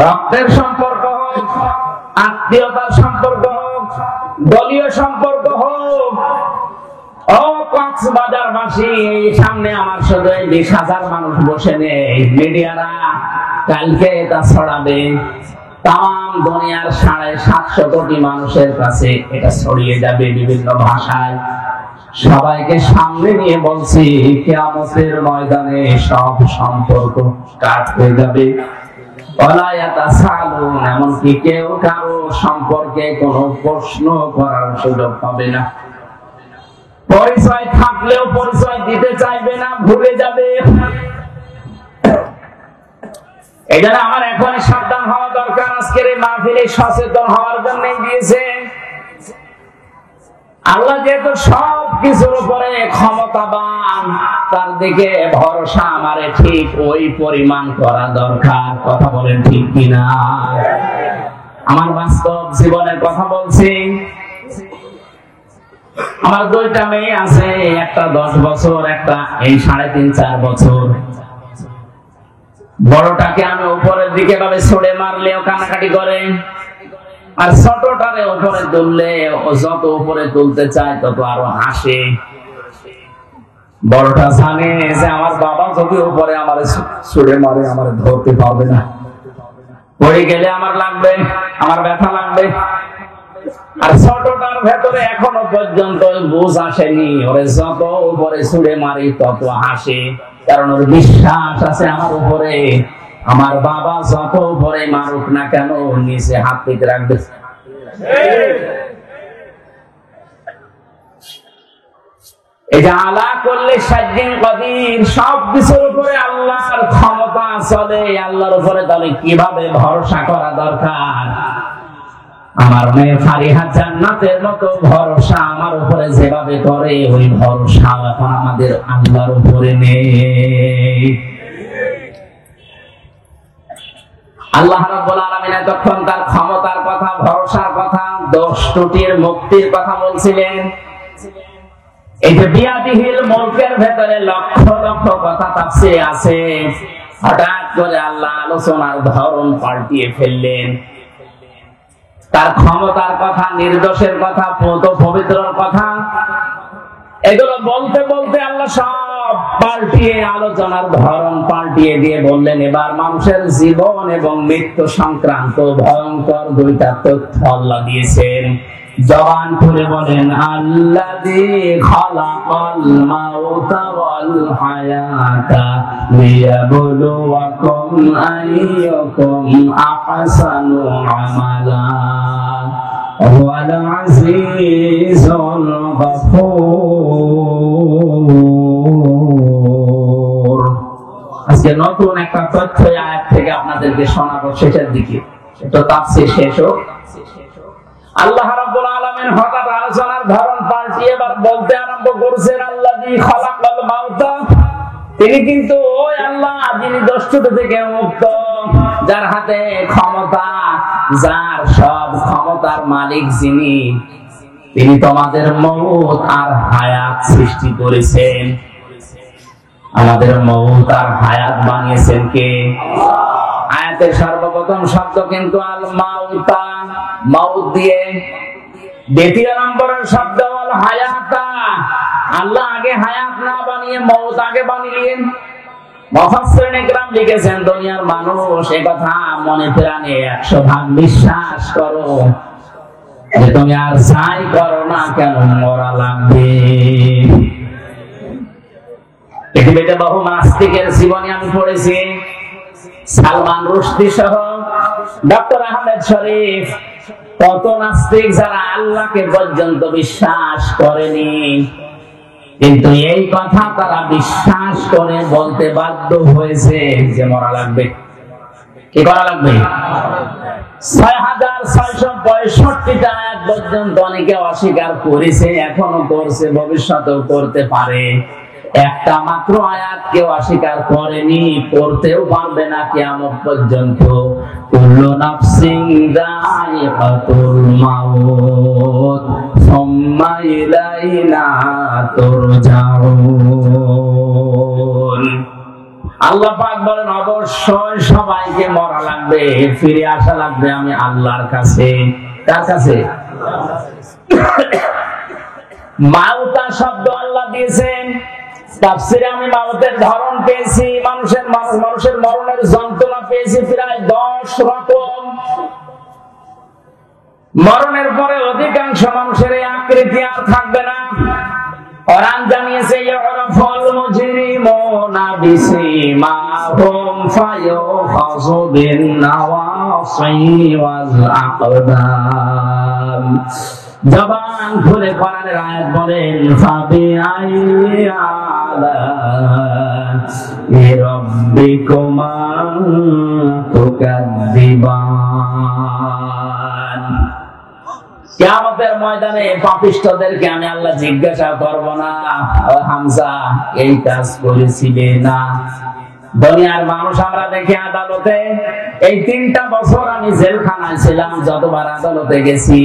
রক্তের সম্পর্ক হোক, আত্মীয়তার সম্পর্ক হোক, দলীয় সম্পর্ক হোক। ও কক্সবাজারবাসী, সামনে আমার শুধু 20,000 মানুষ বসে নেই। মিডিয়ারা কালকে এটা ছড়াবে, তাম দুনিয়ার 750 কোটি মানুষের কাছে এটা ছড়িয়ে যাবে বিভিন্ন ভাষায়। সবাইকে সামনে নিয়ে বলছি কিয়ামতের ময়দানে সব সম্পর্ক কাট হয়ে যাবে। এমনকি কেউ কারো সম্পর্কে কোনো প্রশ্ন করার সুযোগ পাবে না। পরিচয় থাকলেও পরিচয় দিতে চাইবে না, ভুলে যাবে। এই জন্য আমার এখন সাবধান হওয়া দরকার। আজকের এই মাহফিলে সচেতন হওয়ার জন্য দিয়েছে আল্লাহ। যেহেতু সব কিছুর উপরে ক্ষমতাবান, তার দিকে ভরসা আমারে ঠিক ওই পরিমাণ করা দরকার। কথা বলেন ঠিক কিনা? আমার বাস্তব জীবনের কথা বলছি। আমার 2টা মেয়ে আছে, একটা 10 বছর, একটা এই 3.5-4 বছর। বড়টাকে আমি উপরের দিকে ভাবে ছুড়ে মারলেও কানাকাটি করে, আর ছোটটারে উপরে তুললে ও যত উপরে তুলতে চায় তত আরো হাসে। বড়টা জানে যে আমার বাবা যদি উপরে আমার ছুড়ে মারে আমার ধরতে পারবে না, পড়ে গেলে আমার লাগবে, আমার ব্যথা লাগবে। আর ছোটটার ভেতরে এখনো পর্যন্ত বুঝ আসেনি, ওরে যত উপরে ছুড়ে মারি তত হাসে, কারণ ওর বিশ্বাস আছে আমার উপরে আমার বাবা যত উপরে মারুক না কেন নিচে হাত পেতে রাখবে। এই যে আলা করলে সাজ্জিন কদির, সব কিছুর উপরে আল্লাহর ক্ষমতা চলে। আল্লাহর উপরে তাহলে কিভাবে ভরসা করা দরকার? আমার মেয়ে ফারিহা জান্নাতের মতো ভরসা আমার উপরে যেভাবে করে, ওই ভরসা এখন আমাদের আল্লাহর উপরে নেই। আল্লাহ রাব্বুল আলামিন তখন তার ক্ষমতার কথা, ভরসার কথা, দোষ ত্রুটির মুক্তির কথা বলছিলেন। এই যে বিয়াদিহিল মুলকের ভেতরে লক্ষ লক্ষ কথা তাফসীরে আছে। হঠাৎ করে আল্লাহ আলোচনার ধরন পাল্টিয়ে ফেললেন। তার ক্ষমতার কথা, নির্দোষের কথা, পবিত্রর কথা, এগুলো বলতে বলতে আল্লাহ সব পাল্টিয়ে আলোচনার ধরন পাল্টিয়ে দিয়ে বললেন, এবার মানুষের জীবন এবং মৃত্যু সংক্রান্ত ভয়ঙ্কর দুইটা তথ্য আল্লাহ দিয়েছেন। জবান খুলে বলেন, আল্লাযী খালাকাল মাউতা ওয়াল হায়াতা লিয়াবলুয়াকুম আইয়ুকুম আহসানু আমালা ওয়াল আজিজুল গফুর। আজকে নতুন একটা তথ্য আয়াত থেকে আপনাদেরকে শোনাবো শেষের দিকে, তো তাফসীর শেষ হোক। আল্লাহ রাব্বুল আলামিন হঠাৎ আলোচনার ধরন পাল্টিয়ে এবার বলতে আরম্ভ করেছেন, আল্লাযী খালাকাল মাউতা, তিনি কিন্তু ওই আল্লাহ যিনি দোষত্রুটি থেকে মুক্ত, যার হাতে ক্ষমতা, যার সব ক্ষমতার মালিক যিনি, তিনি তোমাদের মউত আর হায়াত সৃষ্টি করেছেন। আমাদের মউত আর হায়াত বানিয়েছেন কে? আয়াতের সর্বপ্রথম শব্দ কিন্তু আল মাউতা, মাউত দিয়ে। দ্বিতীয় নম্বরের শব্দ আল হায়াতা, আল্লাহ আগে হায়াত না বানিয়ে মউত আগে বানিয়েছেন। মুফাসসিরিন ইকরাম লিখেছেন, দুনিয়ার মানুষ এই কথা মনে প্রাণে 100% বিশ্বাস করো যে তুমি আর যাই করো না কেন মরা লাগবে। পৃথিবীতে বহু নাস্তিকের জীবনী আমি পড়েছি, সালমান রুশদি সহ ডক্টর আহমেদ শরীফ, কত নাস্তিক যারা আল্লাহকে পর্যন্ত বিশ্বাস করেনি, কিন্তু এই কথা তারা বিশ্বাস করে বলতে বাধ্য হয়েছে যে মরা লাগবে। কি করা লাগবে? 6665টা আয়াত পর্যন্ত অনেকে অস্বীকার করেছে, এখনো করছে, ভবিষ্যতেও করতে পারে। একটা মাত্র আয়াত কেউ অস্বীকার করেনি, করতেও পারবে না কিয়ামত পর্যন্ত। কুল্লু নাফসিন যায়িকাতুল মাউত সুম্মা ইলাইনা তুরজাউন। আল্লাহ পাক বলেন, অবশ্যই সবাইকে মরা লাগবে, ফিরে আসা লাগবে আমি আল্লাহর কাছে। কার কাছে? মাউতা শব্দ আল্লাহ দিয়েছেন। তাফসীরে আমি মাউতের ধরন পেয়েছি, মানুষের মরণের যন্ত্রণা পেয়েছি প্রায় 10 রকম। মরণের পরে অধিকাংশ মানুষের এই আকৃতি আর থাকবে না। কোরআন জানিয়েছে, ইয়ারাফুল মুজরিমুনা বিসিমাহুম ফায়ুখাযু বিন নাওয়াসি ওয়াল আকদাম। জবান খুলে কোরআনের আয়াত বলেন, ফাবিআই আলা'i রাব্বিকুমা তুকাদ্দিবান। কিয়ামতের ময়দানে পাপিষ্ঠদেরকে আমি আল্লাহ জিজ্ঞাসা করব না, ও হামজা এই কাজ করেছিলে না। দুনিয়ার মানুষ আমরা দেখি আদালতে, এই 3টা বছর আমি জেলখানায় ছিলাম, যতবার আদালতে গেছি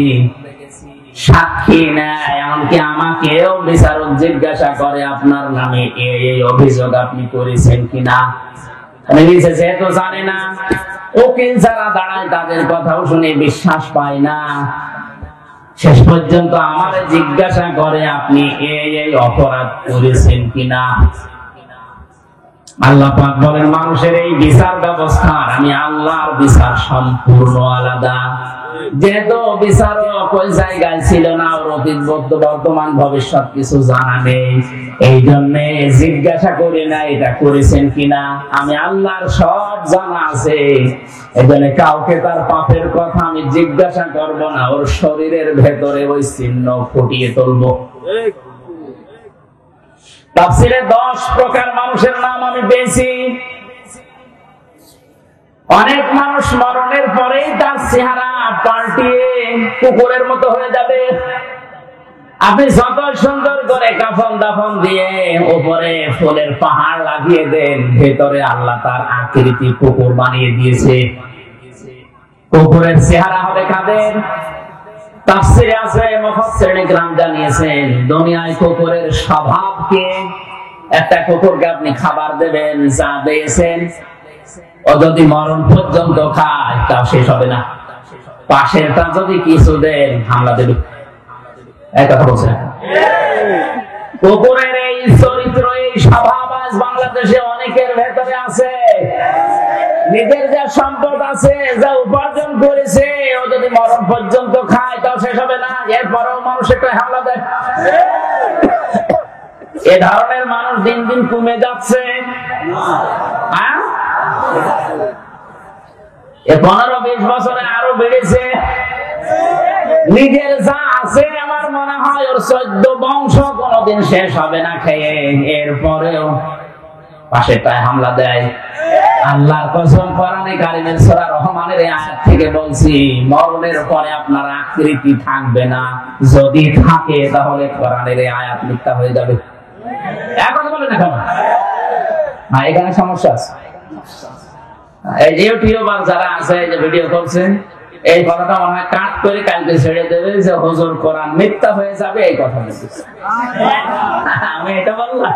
সাক্ষী নেয়, এমনকি আমাকেও বিচারক জিজ্ঞাসা করে আপনার নামে এই অভিযোগ আপনি করেছেন কিনা। আমি নিজে যেহেতু জানি না, উকিল যারা দাঁড়ায় তাদের কথাও শুনে বিশ্বাস পায় না, শেষ পর্যন্ত আমারে জিজ্ঞাসা করে আপনি এই অপরাধ করেছেন কিনা। আল্লাহ পাক বলেন, মানুষের এই বিচার ব্যবস্থা আমি আল্লাহর বিচার সম্পূর্ণ আলাদা। যেহেতু বিচারক ওই জায়গায় ছিল না, ওর অতীত বর্তমান ভবিষ্যৎ কিছু জানা নেই, এই জন্য জিজ্ঞাসা করি না এটা করেছেন কিনা। আমি আল্লাহর সব জানা আছে, এই জন্য কাউকে তার পাপের কথা আমি জিজ্ঞাসা করব না, ওর শরীরের ভেতরে ওই চিহ্ন ফুটিয়ে তুলবো। তাফসীরে 10 প্রকার মানুষের নাম আমি পেয়েছি। অনেক মানুষ মরণের পরেই তার চেহারা পাল্টিয়ে কুকুরের মতো হয়ে যাবে। আপনি যত সুন্দর করে কাফন দাফন দিয়ে উপরে ফুলের পাহাড় লাগিয়ে দেন, ভেতরে আল্লাহ তার আকৃতি কুকুর বানিয়ে দিয়েছে। কুকুরের চেহারা হবে কাদের? তাফসীরে আছে, মুফাসসিরিন کرام জানিয়েছেন দুনিয়ায় কুকুরের স্বভাবকে, একটা কুকুরকে আপনি খাবার দেবেন, যা দিয়েছেন, ও যদি মরণ পর্যন্ত খায় তাও শেষ হবে না। পাশেরটা যদি কিছু দেন হামলা দেবে। এই কথা বলছেন। কুকুরের এই চরিত্র, এই স্বভাব আজ বাংলাদেশে অনেকের ভেতরে আছে। নিজের যা সম্পদ আছে, যা উপার্জন করেছে, ও যদি মরণ পর্যন্ত খায় তাও শেষ হবে না। এরপরেও মানুষ একটা হামলা দেয়। এ ধরনের মানুষ দিন দিন কমে যাচ্ছে। 15-20 বছরে আরো বেড়েছে। নিজের যা আছে আমার মনে হয় ওর 14 বংশ কোনদিন শেষ হবে না খেয়ে, এরপরেও পাশেরটায় হামলা দেয়। আল্লাহর কসম, কোরআনে কারিমের সূরা রহমানের এই আয়াত থেকে বলছি, মরণের পরে আপনার আকৃতি থাকবে না। যদি থাকে তাহলে কোরআনের এই আয়াত মিথ্যা হয়ে যাবে। এখন বলেন এখন না, এখানে সমস্যা আছে। এই যে ইউটিউবার যারা আছে, যে ভিডিও করছেন, এই কথাটা মনে হয় কাট করে কালকে ছেড়ে দেবে যে হুজুর কোরআন মিথ্যা হয়ে যাবে, এই কথা বলছি। আমি এটা বললাম,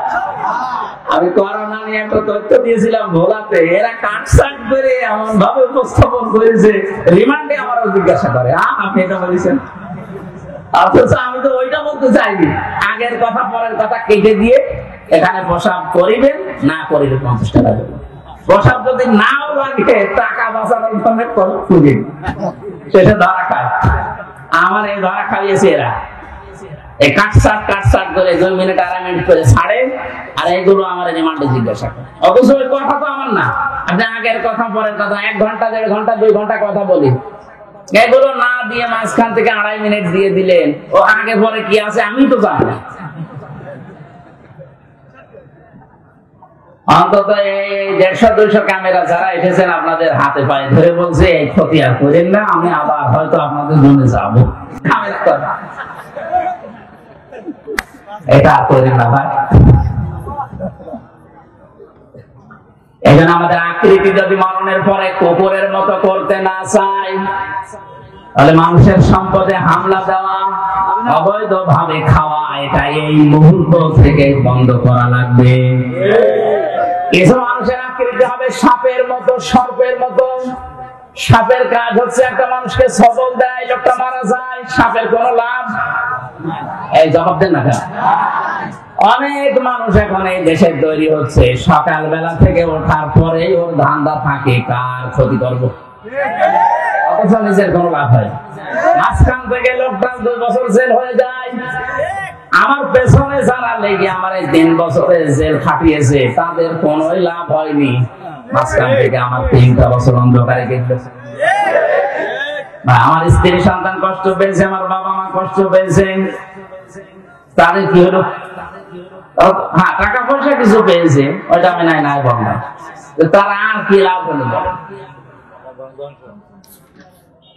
আমি করোনা নিয়ে একটা তথ্য দিয়েছিলাম ভোলাতে, এরা কাটসাট করে এমন ভাবে উপস্থাপন করেছে, রিমান্ডে আমারও জিজ্ঞাসা করে আপনি এটা বলেছেন। অথচ আমি তো ওইটা বলতে চাইনি, আগের কথা পরের কথা কেটে দিয়ে এখানে প্রসাব করিবেন, না করিলে 50 টাকা দেবেন। প্রসাব যদি নাও লাগে, টাকা বাঁচানোর জন্য খুঁজে সেটা ধরা খায়। আমার এই ধরা খাইয়েছে এরা, এই কাটসাট করে 2 মিনিট আড়াই মিনিট করে ছাড়ে, আর এইগুলো আমার রিমান্ডে জিজ্ঞাসা করে। অথচ ওই কথা তো আমার না, আপনি আগের কথা পরের কথা 1 ঘন্টা 1.5 ঘন্টা 2 ঘন্টা কথা বলি, এগুলো না দিয়ে মাঝখান থেকে আড়াই মিনিট দিয়ে দিলেন, ও আগে পরে কি আছে আমি তো জানি না। অন্তত এই 150-200 ক্যামেরা যারা এসেছেন আপনাদের হাতে পায়ে ধরে বলছে এই ক্ষতি আর করেন না, আমি আবার হয়তো আপনাদের জন্য যাবো। এটা আর করেন না ভাই। এই জন্য আমাদের আকৃতি যদি মরণের পরে কুকুরের মতো করতে না চাই, তাহলে মানুষের সম্পদে হামলা দেওয়া, অবৈধ ভাবে খাওয়া, এটা এই মুহূর্ত থেকে বন্ধ করা লাগবে। কিছু মানুষের আকৃতি হবে সাপের মতো, সর্পের মতো। সাপের কাজ হচ্ছে একটা মানুষকে সবল দেয়, লোকটা মারা যায়, সাপের কোনো লাভ। এই জবাব দেন না কেন? অনেক মানুষ এখন এই দেশে তৈরি হচ্ছে, সকালবেলা থেকে ওঠার পরে ওর ধান্দা থাকে কার ক্ষতি করবো, অথচ নিজের কোনো লাভ হয়। মাঝখান থেকে লোকটা 2 বছর জেল হয়ে যায়। আমার পেছনে যারা লেগে আমার এই 3 বছরের জেল খাটিয়েছে, তাদের কোনো লাভ হয়নি। মাঝখান থেকে আমার 3টা বছর অন্ধকারে কেটেছে। আমার স্ত্রী সন্তান কষ্ট পেয়েছে, আমার বাবা মা কষ্ট পেয়েছে, তাদের কি হলো? হ্যাঁ, টাকা পয়সা কিছু পেয়েছে, ওইটা আমি নাই বললাম, তারা আর কি লাভ হলো?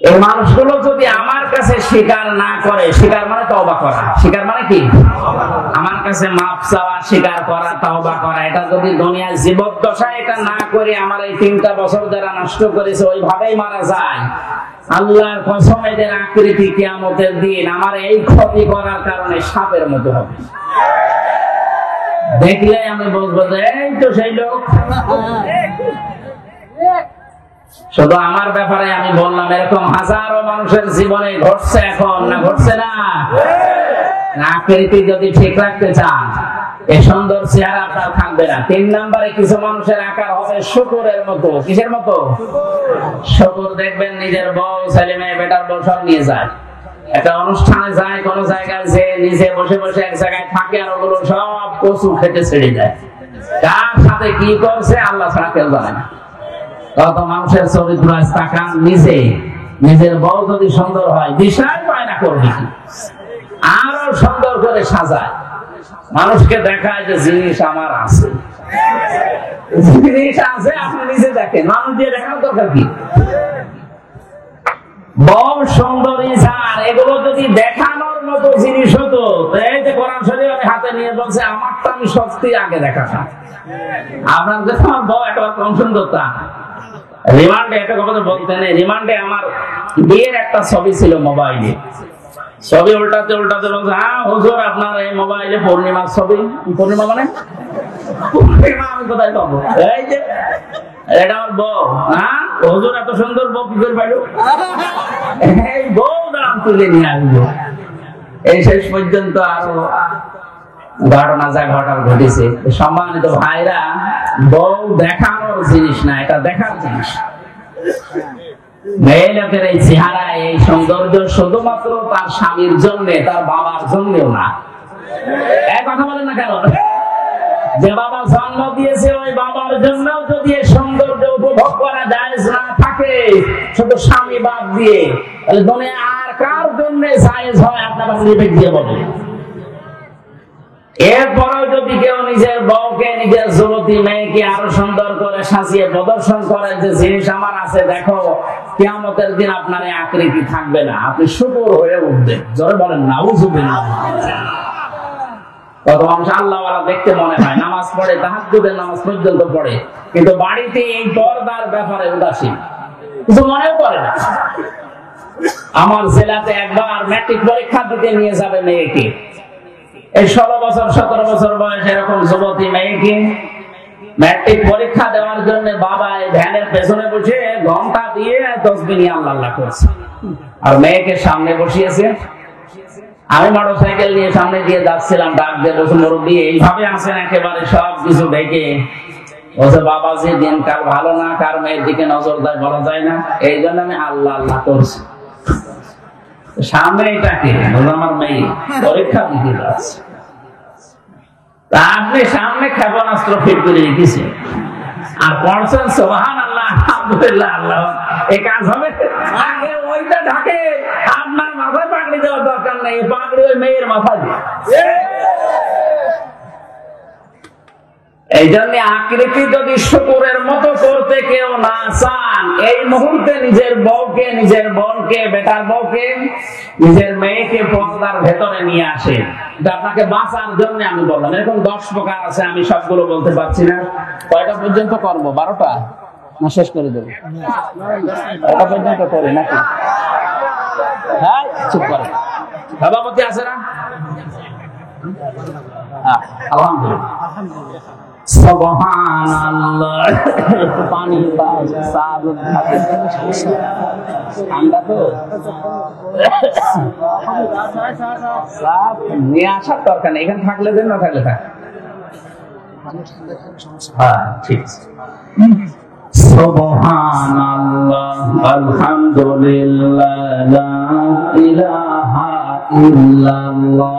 এই মানুষগুলো যদি আমার কাছে স্বীকার না করে, স্বীকার মানে তওবা করা, স্বীকার মানে কি? আমার কাছে মাফ চাওয়া, স্বীকার করা, তওবা করা, এটা যদি দুনিয়ার জীবদ্দশায় এটা না করে আমার এই 3টা বছর যারা নষ্ট করেছে ওইভাবেই মারা যায়, আল্লাহর কসম এদের আকৃতি কিয়ামতের দিন আমার এই ক্ষতি করার কারণে সাপের মতো হবে। দেখলে আমি বলবো যে এই তো সেই লোক। শুধু আমার ব্যাপারে আমি বললাম, এরকম হাজারো মানুষের জীবনে ঘটছে এখন, না ঘটছে না? আকৃতি যদি ঠিক রাখতে চান, এই সুন্দর চেহারা আপনার থাকবে না। 3 নম্বরে কিছু মানুষের আকার হবে শুকুরের মতো। কিসের মতো? শুকুর। দেখবেন নিজের বউ, ছেলে মেয়ে, বেটার বউ সব নিয়ে যায়, একটা অনুষ্ঠানে যায়, কোন জায়গায় যে নিজে বসে বসে এক জায়গায় থাকে, আর ওগুলো সব কচু খেতে ছেড়ে যায়। কার সাথে কি করছে আল্লাহ ছাড়া কেউ জানে না। কত মানুষের চরিত্র তাকান, নিজের বউ যদি সুন্দর হয় দিশাই পায় না করবে কি, আরো সুন্দর করে সাজায়। মানুষকে দেখায় যে জিনিস আমার আছে, জিনিস আছে, আপনি নিজে দেখেন, মানুষ দিয়ে দেখানোর দরকার কি? বউ সুন্দরী স্যার, এগুলো যদি দেখানোর মতো জিনিস হতো, এই যে কোরআন শরীফ আমি হাতে নিয়ে বলছে আমারটা আমি সত্যি আগে দেখাতাম। আপনার কাছে আমার বউ একবার কম সুন্দর তা রিমান্ডে একটা কথা বলতে নেই, রিমান্ডে আমার বিয়ের একটা ছবি ছিল মোবাইলে, ছবি উল্টাতে উল্টাতে বলছে হ্যাঁ হুজুর আপনার এই মোবাইলে পূর্ণিমার ছবি। পূর্ণিমা মানে পূর্ণিমা আমি কোথায় পাবো? এই যে এটা আমার বউ। হ্যাঁ হুজুর এত সুন্দর বউ কি করে পাইলো? এই বউ দাম তুলে নিয়ে আসবো। এই শেষ পর্যন্ত আরো ঘটনা যা ঘটার ঘটেছে। সম্মানিত ভাইরা, বউ দেখানোর জিনিস না, এটা দেখার জিনিস। মেয়ে লোকের এই চেহারা, এই সৌন্দর্য শুধুমাত্র তার স্বামীর জন্য, তার বাবার জন্যও না। এক কথা বলেন না কেন? যে বাবা জন্ম দিয়েছে ওই বাবার জন্য যদি এই সৌন্দর্য উপভোগ করা জায়েজ না থাকে, শুধু স্বামী বাদ দিয়ে, তাহলে দুনিয়া আর কার জন্য জায়েজ হয় আপনারা বিবেক দিয়ে বলেন। এরপরেও যদি কেউ নিজের বউকে, নিজের যুবতী মেয়েকে আরো সুন্দর করে সাজিয়ে প্রদর্শন করে যে জিনিস আমার আছে দেখো, কিয়ামতের দিন আপনার এই আকৃতি থাকবে না, আপনি শুকর হয়ে উঠবেন। জোরে বলেন নাউযুবিল্লাহ। কত মানুষ আল্লাহওয়ালা দেখতে মনে হয়, নামাজ পড়ে, তাহাজ্জুদের নামাজ পর্যন্ত পড়ে, কিন্তু বাড়িতে এই পর্দার ব্যাপারে উদাসীন, কিছু মনেও করে না। আমার জেলাতে একবার ম্যাট্রিক পরীক্ষা দিতে নিয়ে যাবে মেয়েকে, এই 16 বছর 17 বছর বয়স এরকম যুবতী মেয়েকে ম্যাট্রিক পরীক্ষা দেওয়ার জন্য বাবা এই ভ্যানের পেছনে বসে ঘন্টা দিয়ে তসবিহ নিয়ে আল্লাহ করছে, আর মেয়েকে সামনে বসিয়েছে। আমি মোটরসাইকেল নিয়ে সামনে দিয়ে যাচ্ছিলাম, ডাক দিয়ে বসে মুরব্বী এইভাবে আছেন একেবারে সব কিছু দেখে, বলছে বাবাজি দিনকাল ভালো না, কার মেয়ের দিকে নজর দেয় বলা যায় না, এই জন্য আমি আল্লাহ আল্লাহ করছি। সামনে এটাকে আমার মেয়ে পরীক্ষা দিতে যাচ্ছে, আপনি সামনে ক্ষেপণাস্ত্র ফিট করে রেখেছেন আর পড়ছেন সুবহানাল্লাহ আলহামদুলিল্লাহ আল্লাহ, এই কাজ হবে? আগে ওইটা ঢাকে, আপনার মাথায় পাগড়ি দেওয়ার দরকার নেই, পাগড়ি ওই মেয়ের মাথায় দিয়ে। এই জন্য আকৃতি যদি শুকুরের মতো করতে কেউ না চান, এই মুহূর্তে নিজের বউকে, নিজের বোনকে, বেটার বউকে, নিজের মেয়েকে পর্দার ভেতরে নিয়ে আসে। আপনাকে বাঁচার জন্য আমি বললাম। এরকম 10 প্রকার আছে, আমি সবগুলো বলতে পারছি না। কয়টা পর্যন্ত করবো? 12টা না শেষ করে দেবো? কয়টা পর্যন্ত করে নাকি? হ্যাঁ চুপ করে, সভাপতি আছে না? আলহামদুলিল্লাহ সুবহানাল্লাহ। পানি ঠান্ডা তো নিয়ে আসার দরকার নেই, এখানে থাকলে দেন, না থাকলে থাক। হ্যাঁ ঠিক আছে। সুবহানাল্লাহ আলহামদুলিল্লাহ লা ইলাহা ইল্লাল্লাহ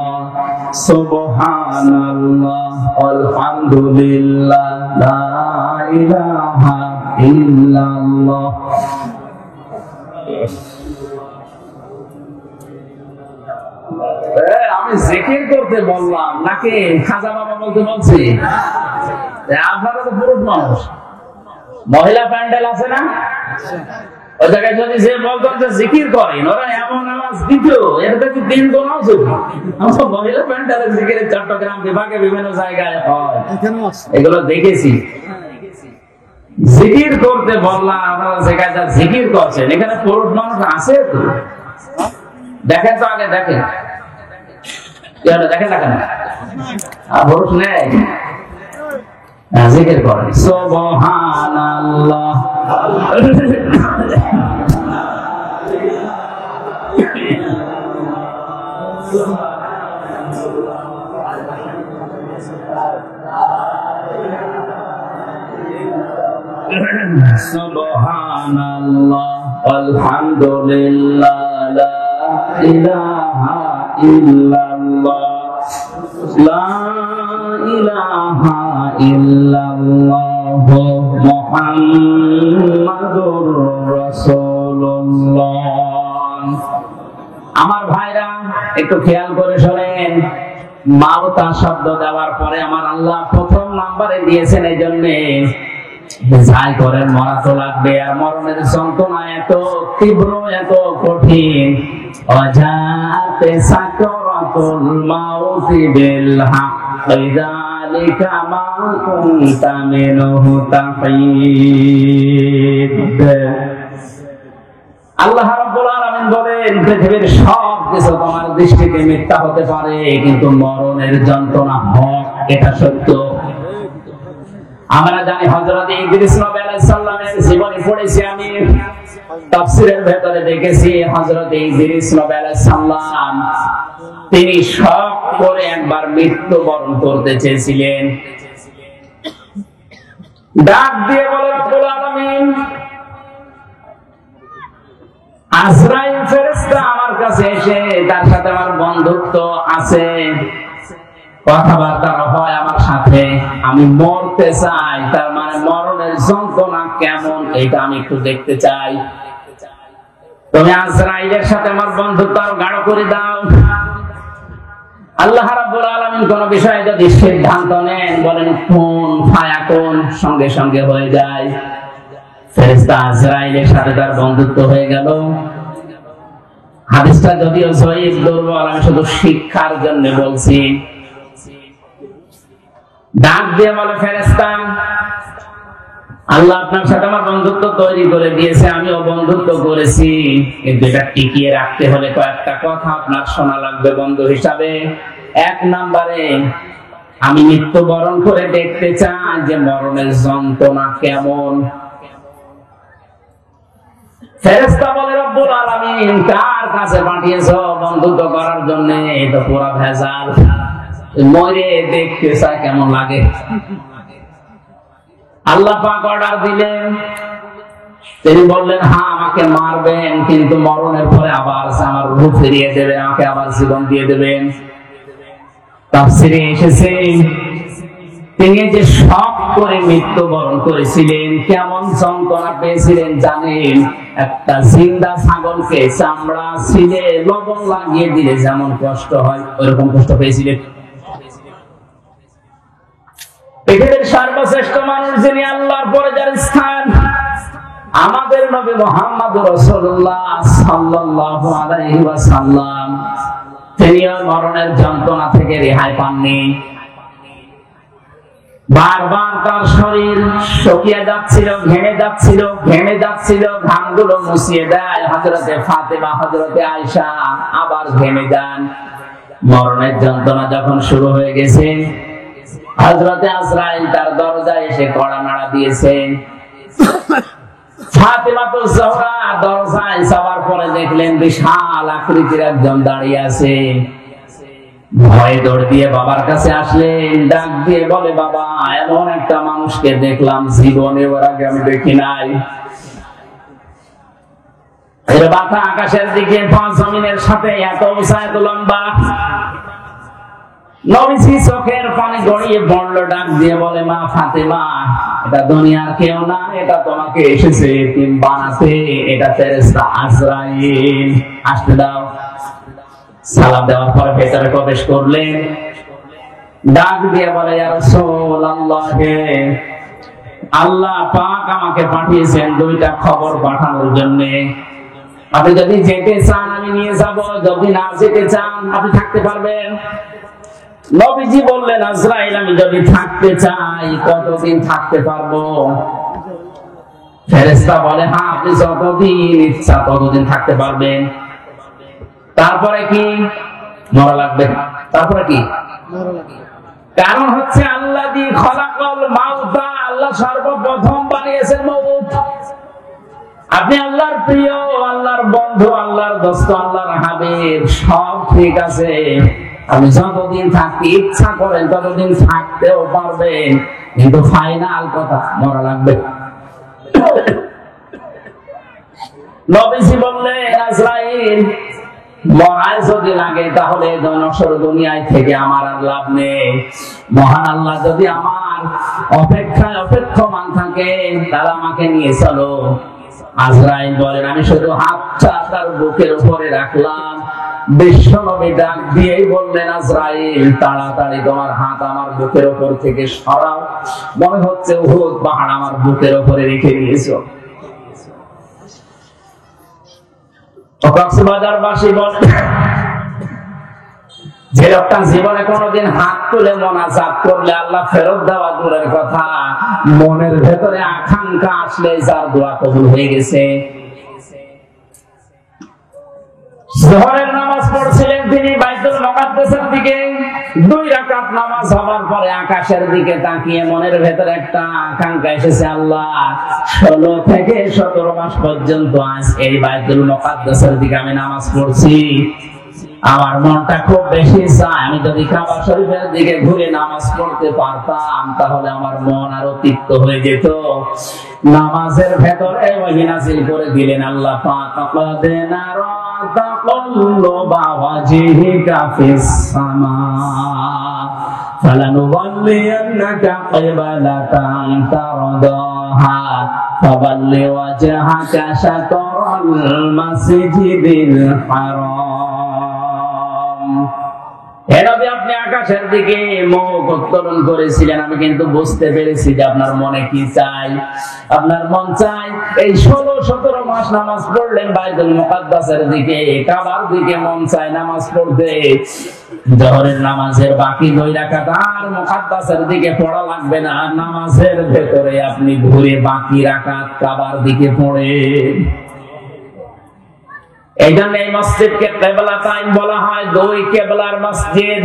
সুবহানাল্লাহ আলহামদুলিল্লাহ লা ইলাহা ইল্লাল্লাহ। আমি জিকির করতে বললাম নাকি খাজা বাবা বলতে বলছি? আপনারা তো পুরুষ মানুষ, মহিলা প্যান্ডেল আছে না, ওই জায়গায় যদি যে বলতেন যে জিকির করেন, ওরা এমন আওয়াজ দিত, এটা কি 3 গুণ আছে। আমরা মহিলা প্যান্ডেলের জিকির চট্টগ্রাম বিভাগে বিভিন্ন জায়গায় হয়, এগুলো দেখেছি। জিকির করতে বললাম, আপনারা জায়গায় যা জিকির করছেন, এখানে পুরুষ মানুষ আছে তো? দেখেন তো আগে, দেখেন দেখেন না কেন পুরুষ নেই? জিকির করেন সুবহানাল্লাহ সুবহানাল্লাহ আলহামদুলিল্লাহ লা ইলাহা ইল্লাল্লাহ লা ইলাহা ইল্লাল্লাহ মুহাম্মাদুর রাসূলুল্লাহ। আমার ভাইরা একটু খেয়াল করে শোনেন, মাউতা শব্দ দেওয়ার পরে আমার আল্লাহ প্রথম নাম্বারে দিয়েছেন এই জন্যে যাই করেন মরা তো লাগবে। আর মরণের যন্ত্রণা এত তীব্র, এত কঠিন, অজাতে সাকরাতুল মাউতি বিল হক যালিকা মা কুনতা মিনহু তাহিদ। আল্লাহ রাব্বুল আলামিন বলেন, পৃথিবীর সব কিছু তোমার দৃষ্টিতে মিথ্যা হতে পারে, কিন্তু মরণের যন্ত্রণা হক, এটা সত্য। আমরা জানি হযরত ইদ্রিস নবী আলাইহিস সালামের জীবনী পড়েছি, আমি তাফসীরের ভেতরে দেখেছি হযরত ইদ্রিস নবী আলাইহিস সালাম তিনি শখ করে একবার মৃত্যুবরণ করতে চেয়েছিলেন। ডাক দিয়ে বলে রব্বুল আলামিন, আজরাইল ফেরেশতা আমার কাছে এসে, তার সাথে আমার বন্ধুত্ব আছে, কথাবার্তা হয় আমার সাথে, আমি মরতে চাই, তার মানে মরণের যন্ত্রণা কেমন এটা আমি একটু দেখতে চাই। তুমি আজরাইলের সাথে আমার বন্ধুত্ব আরো গাঢ় করে দাও। আল্লাহ রাব্বুল আলামিন কোন বিষয়ে যদি সিদ্ধান্ত নেন, বলেন কোন ফায়াকুন, সঙ্গে সঙ্গে হয়ে যায়। ফেরেশতা আজরাইলের সাথে তার বন্ধুত্ব হয়ে গেল। হাদিসটা যদিও সহিহ দুর্বল, আমি শুধু শিক্ষার জন্য বলছি। ডাক দিয়ে বলে ফেরেশতা, আল্লাহ আপনার সাথে আমার বন্ধুত্ব তৈরি করে দিয়েছে, আমিও বন্ধুত্ব করেছি, কিন্তু এটা টিকিয়ে রাখতে হলে কয়েকটা কথা আপনার শোনা লাগবে বন্ধু হিসাবে। এক নম্বরে, আমি মৃত্যুবরণ করে দেখতে চাই যে মরণের যন্ত্রণা কেমন। ফেরেশতা বলে, রব্বুল আলামিন কার কাছে পাঠিয়েছো বন্ধুত্ব করার জন্য? এটা পুরা ভেজাল, মরে দেখতে চাই কেমন লাগে। আল্লাহ পাক অর্ডার দিলেন, তিনি বললেন হ্যাঁ আমাকে মারবেন, কিন্তু মরণের পরে আবার আমার রূহ ফিরিয়ে দেবেন, আমাকে আবার জীবন দিয়ে দেবেন। তাফসীরে এসেছে তিনি যে শখ করে মৃত্যুবরণ করেছিলেন, কেমন যন্ত্রণা পেয়েছিলেন জানেন? একটা জিন্দা ছাগলকে চামড়া ছিলে লবণ লাগিয়ে দিলে যেমন কষ্ট হয়, ওইরকম কষ্ট পেয়েছিলেন। পৃথিবীর সর্বশ্রেষ্ঠ মানুষ যিনি, আল্লাহর পরে যার স্থান, আমাদের নবী মুহাম্মদ রাসূলুল্লাহ সাল্লাল্লাহু আলাইহি ওয়াসাল্লাম, তিনি মরণের যন্ত্রণা থেকে রেহাই পাননি। বারবার তার শরীর শুকিয়ে যাচ্ছিল, ঘেমে যাচ্ছিল, ঘামগুলো মুছিয়ে দেয় হযরতে ফাতেমা, হযরতে আয়েশা, আবার ঘেমে যান। মরণের যন্ত্রণা যখন শুরু হয়ে গেছে, হযরতে আজরাইল তার দরজায় এসে কড়া নাড়া দিয়েছে। ফাতেমা তো জোহরা দরজায় যাওয়ার পরে দেখলেন বিশাল আকৃতির একজন দাঁড়িয়ে আছে। ভয়ে দৌড় দিয়ে বাবার কাছে আসলেন, ডাক দিয়ে বলে, বাবা এমন একটা মানুষকে দেখলাম, জীবনে ওর আগে আমি দেখি নাই। এর মাথা আকাশের দিকে, পাঁচ জমিনের সাথে এত উঁচা, এত লম্বা। নবীজি চোখের পানি গড়িয়ে পড়লো, ডাক দিয়ে বলে, মা ফাতেমা, এটা দুনিয়ার কেউ না, এটা তোমাকে এসেছে এতিম বানাতে, এটা ফেরেশতা আজরাইল, আসতে দাও। সালাম দেওয়ার পরে ভেতরে প্রবেশ করলেন, ডাক দিয়ে বলে, ইয়া রাসূলুল্লাহ, আল্লাহ পাক আমাকে পাঠিয়েছেন দুইটা খবর পাঠানোর জন্য। আপনি যদি যেতে চান আমি নিয়ে যাব, যদি না যেতে চান আপনি থাকতে পারবেন। নবীজি বললেন, আজরাইল আমি যদি থাকতে চাই কতদিন থাকতে পারবো? ফেরেশতা বলে, হ্যাঁ আপনি যতদিন ইচ্ছা ততদিন থাকতে পারবেন। তারপরে কি? মরা লাগবে। তারপরে কি? কারণ হচ্ছে আল্লাযী খলাকাল মাউতা, আল্লাহ সর্বপ্রথম বানিয়েছেন মউত। আপনি আল্লাহর প্রিয়, আল্লাহর বন্ধু, আল্লাহর দোস্ত, আল্লাহর হাবিব, সব ঠিক আছে, আপনি যতদিন থাকতে ইচ্ছা করেন ততদিন থাকতেও পারবেন, কিন্তু ফাইনাল কথা মরা লাগবে। নবীজি বললেন, আজরাইল মরায় যদি লাগে তাহলে নশ্বর দুনিয়ায় থেকে আমার আর লাভ নেই। মহান আল্লাহ যদি আমার অপেক্ষায় অপেক্ষমান থাকে তাহলে আমাকে নিয়ে চলো। আজরাইল বলেন, আমি শুধু হাতটা তার বুকের উপরে রাখলাম, বিশ্বনবী ডাক দিয়েই বললেন, আজরাইল তাড়াতাড়ি তোমার হাত আমার বুকের উপর থেকে সরাও, মনে হচ্ছে উহুদ পাহাড় আমার বুকের উপরে রেখে দিয়েছো। কক্সবাজারবাসী বলে, যে লোকটা জীবনে কোনোদিন হাত তুলে মোনাজাত করলে আল্লাহ ফেরত দেওয়া দূরের কথা, মনের ভেতরে আকাঙ্ক্ষা আসলে যার দোয়া কবুল হয়ে গেছে। যোহরের নামাজ পড়ছিলেন তিনি বাইতুল মুকাদ্দাসের দিকে, 2 রাকাত নামাজ হওয়ার পরে আকাশের দিকে তাকিয়ে মনের ভেতরে একটা আকাঙ্ক্ষা এসেছে, আল্লাহ 16 থেকে 17 মাস পর্যন্ত আজ এই বাইতুল মুকাদ্দাসের দিকে আমি নামাজ পড়ছি, আমার মনটা খুব বেশি চায় আমি যদি কাবা শরীফের দিকে ঘুরে নামাজ পড়তে পারতাম তাহলে আমার মন আরো তৃপ্ত হয়ে যেত। নামাজের ভেতরে ওহী নাযিল করে দিলেন আল্লাহ পাক, আকাদেনা তাকাল্লুবা ওয়াজহিকা ফিস সামা ফালানুওয়াল্লিয়ান্নাকা কিবলাতান তারদাহা ফাওয়াল্লি ওয়াজহাকা শাতরাল মাসজিদিল হারাম। হে নবী, আপনি আকাশের দিকে মুখ উত্তোলন করেছিলেন, আমি কিন্তু বুঝতে পেরেছি যে আপনার মনে কি চাই। আপনার মন চাই এই 16-17 মাস নামাজ পড়লেন বাইতুল মুকাদ্দাসের দিকে, কাবার দিকে মন চায় নামাজ পড়তে। যোহরের নামাজের বাকি 2 রাকাত আর মুকাদ্দাসের দিকে পড়া লাগবে না, নামাজের ভেতরে আপনি ঘুরে বাকি রাকাত কাবার দিকে পড়েন। এই জন্য এই মসজিদকে কিবলাতাইন বলা হয়, 2 কিবলার মসজিদ।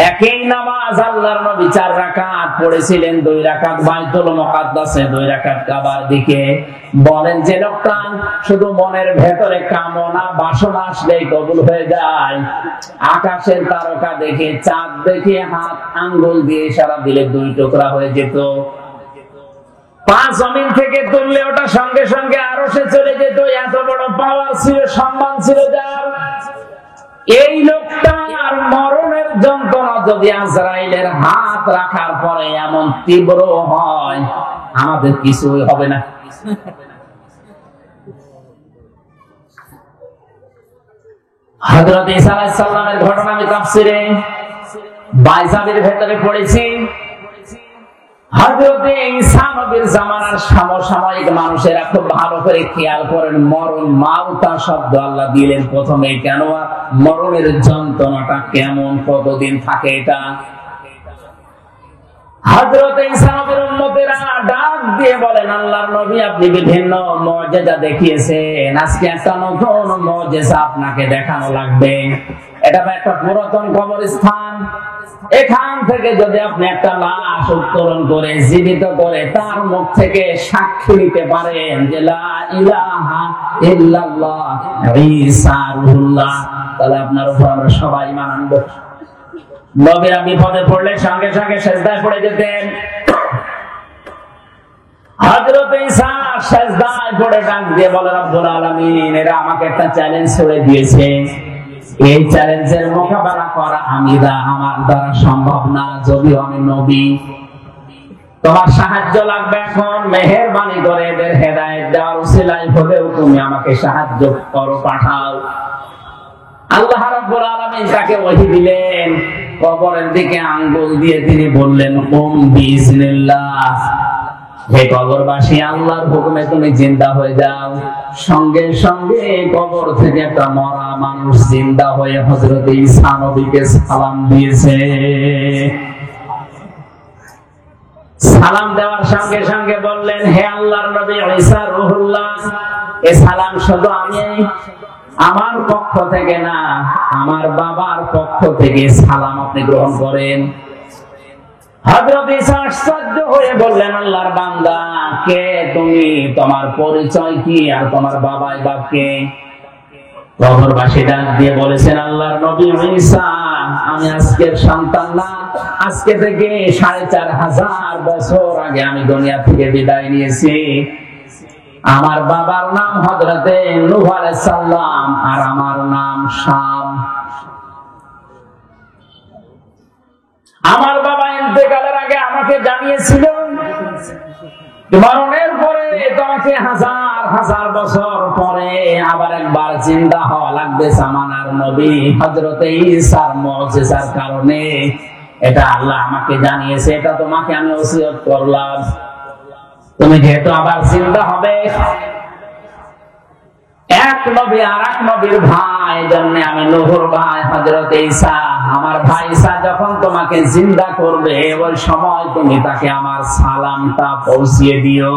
একই নামাজ আল্লাহর নবী 4 রাকাত পড়েছিলেন, 2 রাকাত বাইতুল মুকাদ্দাসে, 2 রাকাত কাবার দিকে। বলেন যে লোকটা শুধু মনের ভেতরে কামনা বাসনা আসলেই কবুল হয়ে যায়, আকাশের তারকা দেখে চাঁদ দেখে হাত আঙ্গুল দিয়ে ইশারা দিলে 2 টুকরা হয়ে যেত। 5 জমিন থেকে তুললে ওটা সঙ্গে সঙ্গে আরশে চলে যেত, এত বড় পাওয়ার ছিল, সম্মান ছিল যার। এই লোকটার মরণের যন্ত্রণা যদি আজরাইলের হাত রাখার পরে এমন তীব্র হয়, আমাদের কিছুই হবে না। হযরত ঈসা আলাইহিস সালামের ঘটনা আমি তাফসীরে বাইজাবের ভেতরে পড়েছি। হযরতে ঈসা নবীর জামানার সমসাময়িক মানুষেরা খুব ভালো করে খেয়াল করেন, মরণ মাউতা শব্দ আল্লাহ দিলেন প্রথমে কেন, আর মরণের যন্ত্রণাটা কেমন, কতদিন থাকে এটা। হযরতে ঈসা নবীর উম্মতেরা ডাক দিয়ে বলেন, আল্লাহর নবী আপনি বিভিন্ন মুজিজা দেখিয়েছেন, আজকে একটা নতুন মুজিজা আপনাকে দেখানো লাগবে। এটা একটা পুরাতন কবরস্থান, এখান থেকে যদি আপনি একটা লাশ উত্তোলন করে জীবিত করে তার মুখ থেকে সাক্ষী দিতে পারেন যে লা ইলাহা ইল্লাল্লাহ ঈসা রুহুল্লাহ, তাহলে আপনার উপর আমরা সবাই ঈমান আনব। নবীরা বিপদে পড়লে সঙ্গে সঙ্গে সিজদায় পড়ে যেতেন। হযরত ঈসা সিজদায় পড়ে ডাক দিয়ে বলে, রব্বুল আলামিন, এরা আমাকে একটা চ্যালেঞ্জ ছুড়ে দিয়েছে, এই চ্যালেঞ্জের মোকাবেলা করা আমার দ্বারা সম্ভব না, যদিও আমি নবী। তোমার সাহায্য লাগবে এখন, মেহেরবানি করে এদের হেদায়েত দেওয়ার উসিলায় হলেও তুমি আমাকে সাহায্য করো, পাঠাও। আল্লাহ রাব্বুল আলামিন তাকে ওহী দিলেন, কবরের দিকে আঙ্গুল দিয়ে তিনি বললেন, কুম বিইজনিল্লাহ, হে কবরবাসী, আল্লাহর হুকুমে তুমি জিন্দা হয়ে যাও। সঙ্গে সঙ্গে কবর থেকে একটা মরা মানুষ জিন্দা হয়ে হযরত ঈসা নবীকে সালাম দিয়েছে। সালাম দেওয়ার সঙ্গে সঙ্গে বললেন, হে আল্লাহর নবী ঈসা রুহুল্লাহ, এই সালাম শুধু আমি আমার পক্ষ থেকে না, আমার বাবার পক্ষ থেকে সালাম আপনি গ্রহণ করেন। হযরত ঈসা আশ্চর্য হয়ে বললেন, আল্লাহর বান্দা, কে তুমি, তোমার পরিচয় কি, আর তোমার বাবাই বাপ কে? কবরবাসী ডাক দিয়ে বলেছেন, আল্লাহর নবী ঈসা, আমি আজকের সন্তান না, আজকে থেকে 4500 বছর আগে আমি দুনিয়া থেকে বিদায় নিয়েছি। আমার বাবার নাম হযরতে নূহ আলাইহিস সালাম, আর আমার নাম শাম। আমার বাবা ইন্তেকালের আগে আমাকে জানিয়েছিল মরণের পরে তোমাকে হাজার হাজার বছর পরে আবার একবার জিন্দা হওয়া লাগবে। জামানার নবী হযরতে ঈসার মুজিজার কারণে এটা আল্লাহ আমাকে জানিয়েছে, এটা তোমাকে আমি ওসিয়ত করলাম। তুমি যেহেতু আবার জিন্দা হবে, এক নবী আর এক নবীর ভাই, জন্য আমি নূহর ভাই হযরতে ঈসা, আমার ভাই ঈসা যখন তোমাকে জিন্দা করবে ওই সময় তুমি তাকে আমার সালামটা পৌঁছিয়ে দিও।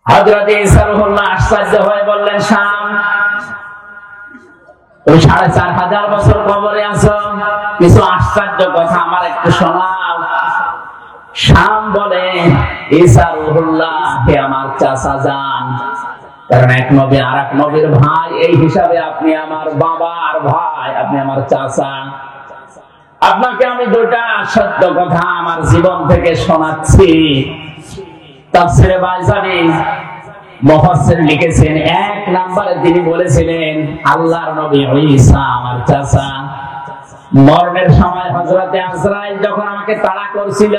হযরতে ঈসা রূহুল্লাহ আশ্চর্য হয়ে বললেন, শাম, তুমি ৪৫০০ বছর কবরে আছো, কিছু আশ্চর্য কথা আমার একটু শোনাও। শাম বলে, ঈসা রূহুল্লাহ, হে আমার চাচা যান, কারণ এক নবী আর এক নবীর ভাই, এই হিসাবে আপনি আমার বাবার ভাই, আপনি আমার চাচা। আপনাকে আমি দুটা সত্য কথা আমার জীবন থেকে শোনাচ্ছি। তাফসীরে বাইজানি মুফাসসির লিখেছেন, এক নম্বরে তিনি বলেছিলেন আল্লাহর নবী ঈসা আমার চাচা। মরণের সময় হযরতে আজরাইল যখন আমাকে তাড়া করছিল,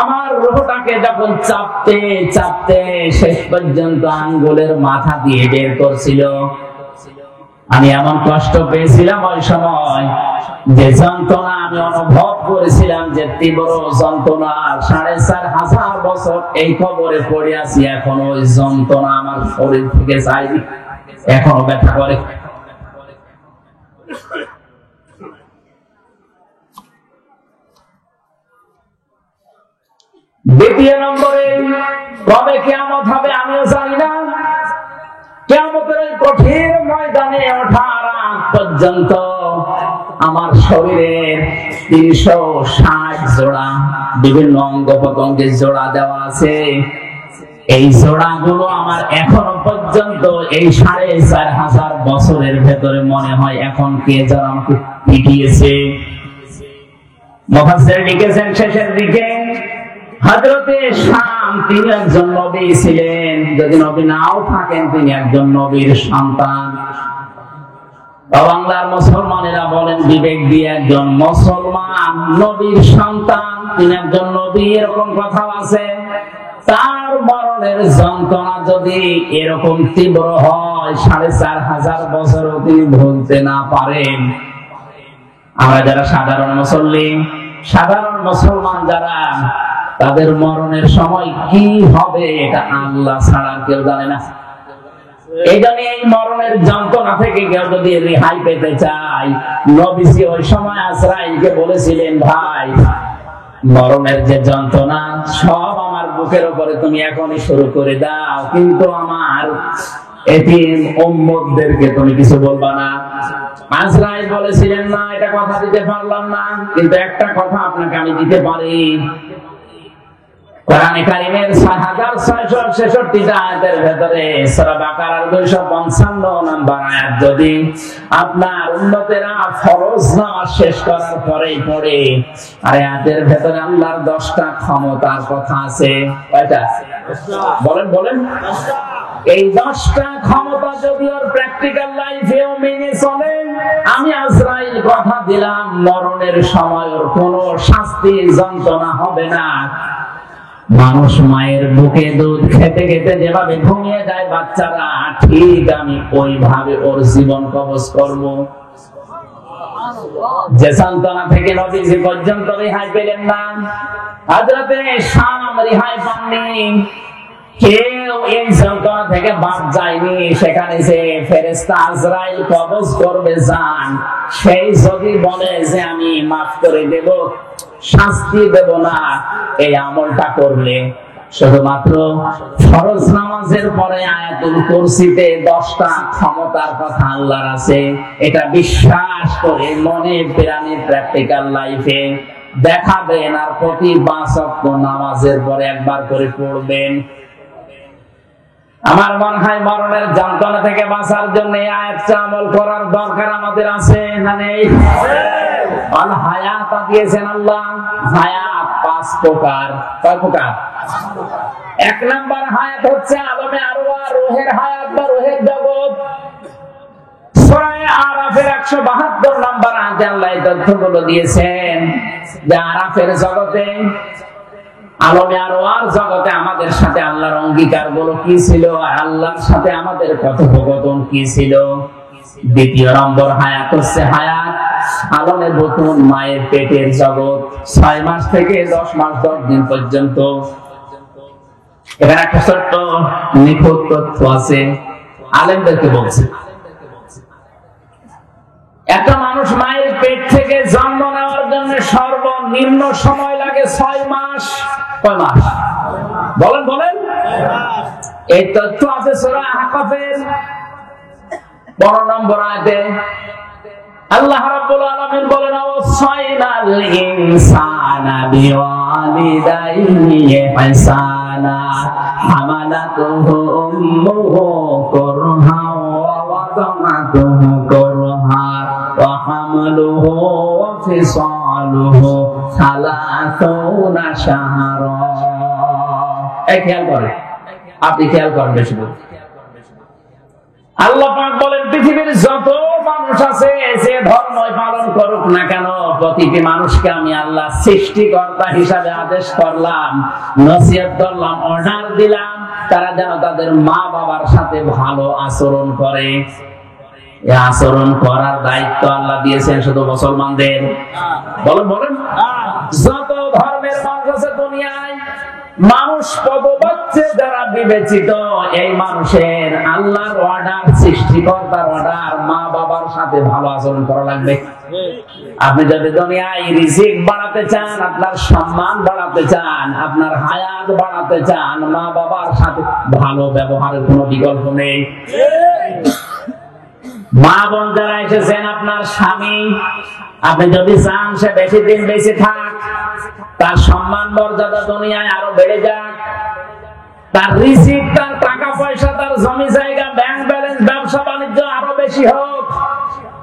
আমার রূহটাকে যখন চাপতে চাপতে শেষ পর্যন্ত আঙ্গুলের মাথা দিয়ে বের করছিল, আমি এমন কষ্ট পেয়েছিলাম ওই সময়, যে যন্ত্রণা আমি অনুভব করেছিলাম, যে তীব্র যন্ত্রণা। ৪৫০০ বছর এই কবরে পড়ে আছি, এখন ওই যন্ত্রণা আমার শরীর থেকে যায়নি, এখনো ব্যথা করে। দ্বিতীয় নম্বরে, কবে কিয়ামত হবে আমিও জানি না। কিয়ামতের এই কঠিন ময়দানে ওঠার আগ পর্যন্ত আমার শরীরের ৩৬০ জোড়া বিভিন্ন অঙ্গ প্রত্যঙ্গের জোড়া দেওয়া আছে। এই জোড়াগুলো আমার এখনো পর্যন্ত এই ৪৫০০ বছরের ভেতরে মনে হয় এখন কে যেন আমাকে পিটিয়েছে। মুফাসসির লিখেছেন শেষের দিকে, হযরতে শাম তিনি একজন নবী ছিলেন, যদি নবী নাও থাকেন তিনি একজন নবীর সন্তান। বাংলার মুসলমানেরা বলেন বিবেক দিয়ে, একজন মুসলমান নবীর সন্তান, তিনি একজন নবী, এরকম কথা আছে। তার মরণের যন্ত্রণা যদি এরকম তীব্র হয়, ৪৫০০ বছরও তিনি ভুলতে না পারেন। আমরা যারা সাধারণ মুসল্লি, সাধারণ মুসলমান যারা, তাদের মরণের সময় কি হবে এটা আল্লাহ ছাড়া কেউ জানে না। এই জন্য এই মরণের যন্ত্রণা থেকে কেউ যদি রেহাই পেতে চায়, নবীজি ওই সময় আজরাইলকে বলেছিলেন, ভাই মরণের যে যন্ত্রণা সব আমার বুকের উপরে তুমি এখনই শুরু করে দাও, কিন্তু আমার এতিম উম্মতদেরকে তুমি কিছু বলবা না। আজরাইল বলেছিলেন, না এটা কথা দিতে পারলাম না, কিন্তু একটা কথা আপনাকে আমি দিতে পারি। কোরআনে কারীমের ৬৬৬৬ আয়াতের ভেতরে সূরা বাকারার ২৫৫ নম্বর আয়াত যদি আপনার উম্মতেরা ফরজ নামাজ শেষ করার পরেই পড়ে, আর আয়াতের ভেতরে আল্লাহর ১০টা ক্ষমতার কথা আছে। কয়টা? বলেন বলেন। এই 10টা ক্ষমতা যদি ওর প্র্যাকটিক্যাল লাইফেও মেনে চলে, আমি আজরাইল কথা দিলাম মরণের সময় ওর কোনো শাস্তি যন্ত্রণা হবে না। মানুষ মায়ের বুকে দুধ খেতে খেতে যেভাবে ঘুমিয়ে যায় বাচ্চারা, ঠিক আমি ওইভাবে ওর জীবন কবজ করব। যে যন্ত্রণা থেকে নবীজি পর্যন্ত রেহাই পেলেন না, হযরতে শাম রেহাই পাননি, কেউ এই যন্ত্রণা থেকে বাদ যায়নি। সেখানে যে ফেরেশতা আজরাইল কবজ করবে জান, সেই যদি বলে যে আমি মাফ করে দেব, শাস্তি দেব না, এই আমলটা করলে শুধুমাত্র ফরজ নামাজের পরে আয়াতুল কুরসিতে 10টা ক্ষমতার কথা আল্লাহর আছে, এটা বিশ্বাস করে মনে প্রাণে প্র্যাকটিক্যাল লাইফে দেখাবেন, আর প্রতি 5 ওয়াক্ত নামাজের পরে একবার করে পড়বেন। আমার মনে হয় মরণের যন্ত্রণা থেকে বাঁচার জন্য এই আয়াতটা আমল করার দরকার আমাদের আছে না নেই? আল হায়াত দিয়েছেন আল্লাহ। হায়াত 5 প্রকার। কয় প্রকার? এক নাম্বার হায়াত হচ্ছে আলমে আরওয়াহ, রূহের হায়াত বা রূহের জগৎ। সূরা আরাফের 172 নাম্বার আয়াতে আল্লাহ এই তথ্যগুলো দিয়েছেন যে আরাফের জগতে, আলমে আরওয়াহর জগতে আমাদের সাথে আল্লাহর অঙ্গীকার গুলো কি ছিল, আল্লাহর সাথে আমাদের কথোপকথন কি ছিল। দ্বিতীয় নম্বর হায়াত হচ্ছে হায়াত আলমে বতুন, মায়ের পেটের জগৎ, 6 মাস থেকে 10 মাস 10 দিন পর্যন্ত। এখানে একটা ছোট্ট নিখুঁত তথ্য আছে, আলেমদেরকে বলছে। একটা মানুষ মায়ের পেট থেকে জন্ম নেওয়ার জন্য সর্বনিম্ন সময় লাগে 6 মাস। কয় মাস? বলেন বলেন। এই তথ্য আছে সূরা আহকাফের 12 নম্বর আয়াতে। আল্লাহ রাব্বুল আলামিন বলেন, ওয়াসাইনাল ইনসানা বিওয়ালিদাইহি ইহসানা হামালাতুহু উম্মুহু কুরহা ওয়া ওয়াদাআতুহু কুরহা ওয়া হামলুহু ওয়া ফিসালুহু 30 শাহরা। এই খেয়াল করেন, আপনি খেয়াল করেন বেশি করে। আল্লাহ পাক বলেন, পৃথিবীর যত মানুষ আছে যে ধর্মই পালন করুক না কেন, প্রতিটি মানুষকে আমি আল্লাহ সৃষ্টিকর্তা হিসাবে আদেশ করলাম, নসিহত করলাম, অর্ডার দিলাম, তারা যেন তাদের মা বাবার সাথে ভালো আচরণ করে। এই আচরণ করার দায়িত্ব আল্লাহ দিয়েছেন শুধু মুসলমানদের। বলেন বলেন। যত ধর্মের মানুষ আছে দুনিয়ায়, মানুষ পদবাচ্যে যারা বিবেচিত, এই মানুষের আল্লাহর অর্ডার, সৃষ্টিকর্তার অর্ডার, মা বাবার সাথে ভালো আচরণ করা লাগবে। আপনি যদি দুনিয়ায় রিজিক বাড়াতে চান, আপনার সম্মান বাড়াতে চান, আপনার হায়াত বাড়াতে চান, মা বাবার সাথে ভালো ব্যবহারের কোনো বিকল্প নেই। মা বোন যারা এসেছেন, আপনার স্বামী, আপনি যদি চান সে বেশি দিন বেঁচে থাক, তার সম্মান মর্যাদা দুনিয়ায় আরো বেড়ে যাক, তার রিজিক, তার টাকা পয়সা, তার জমি জায়গা, ব্যাংক ব্যালেন্স, ব্যবসা বাণিজ্য আরো বেশি হোক,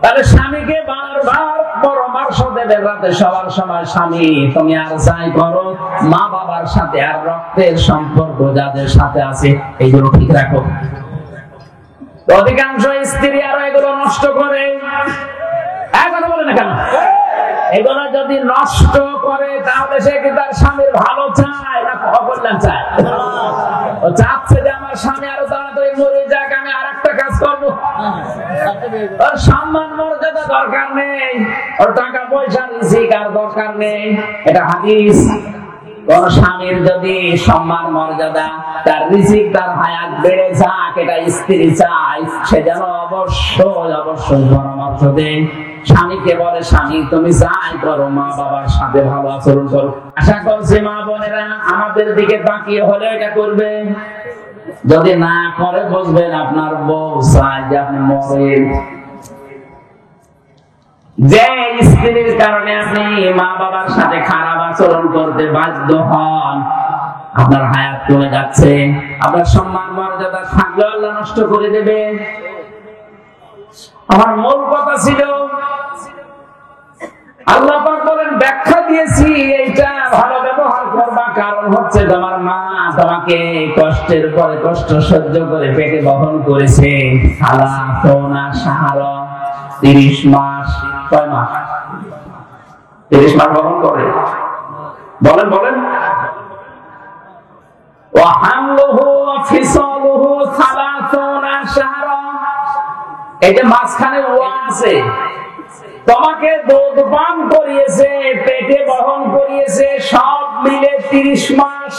তাহলে স্বামীকে বারবার পরামর্শ দেবে, রাতে সবার সময়, স্বামী তুমি আর যাই করো, মা বাবার সাথে আর রক্তের সম্পর্ক যাদের সাথে আছে এইগুলো ঠিক রাখো। অধিকাংশ স্ত্রী আরো এগুলো নষ্ট করে। এখন বলে না কেন? এগুলো যদি নষ্ট করে তাহলে সে কি তার স্বামীর ভালো চায় না অকল্যাণ চায়? ও চাচ্ছে যে আমার স্বামী আরো তাড়াতাড়ি মরে যাক, আমি আর একটা কাজ করবো। ওর সম্মান মর্যাদা দরকার নেই, ওর টাকা পয়সা রিজিক আর দরকার নেই। এটা হাদিস। কোন স্বামীর যদি সম্মান মর্যাদা, তার রিজিক, তার হায়াত বেড়ে যাক, এটা স্ত্রী চায়, সে যেন অবশ্যই অবশ্যই পরামর্শ দেয়। স্বামীকে বলে, স্বামী তুমি যাই করো, মা বাবার সাথে ভালো আচরণ করো। আশা করছি মা বোনেরা আমাদের দিকে তাকিয়ে হলে এটা করবে। যদি না করে বুঝবেন আপনার বউ চায় যে আপনি মরেন। যে স্ত্রীর কারণে আপনি মা বাবার সাথে খারাপ আচরণ করতে বাধ্য হন, আপনার হায়াত কমে যাচ্ছে, আপনার সম্মান মর্যাদা থাকলে আল্লাহ নষ্ট করে দেবে। আমার মূল কথা ছিল, আল্লাহ পাক বলেন, ব্যাখ্যা দিয়েছি এইটা ভালো ব্যবহার করবা, কারণ হচ্ছে তোমার মা তোমাকে কষ্টের পরে কষ্ট সহ্য করে পেটে বহন করেছে। 30 মাস। কয় মাস? 30 মাস বহন করে। বলেন বলেন। ওয়া হামলুহু ওয়া ফিসালুহু 30 শাহরা। এটা মাঝখানে ওয়া আছে। তোমাকে দুধ পান করিয়েছে, পেটে বহন করিয়েছে, সব মিলে 30 মাস।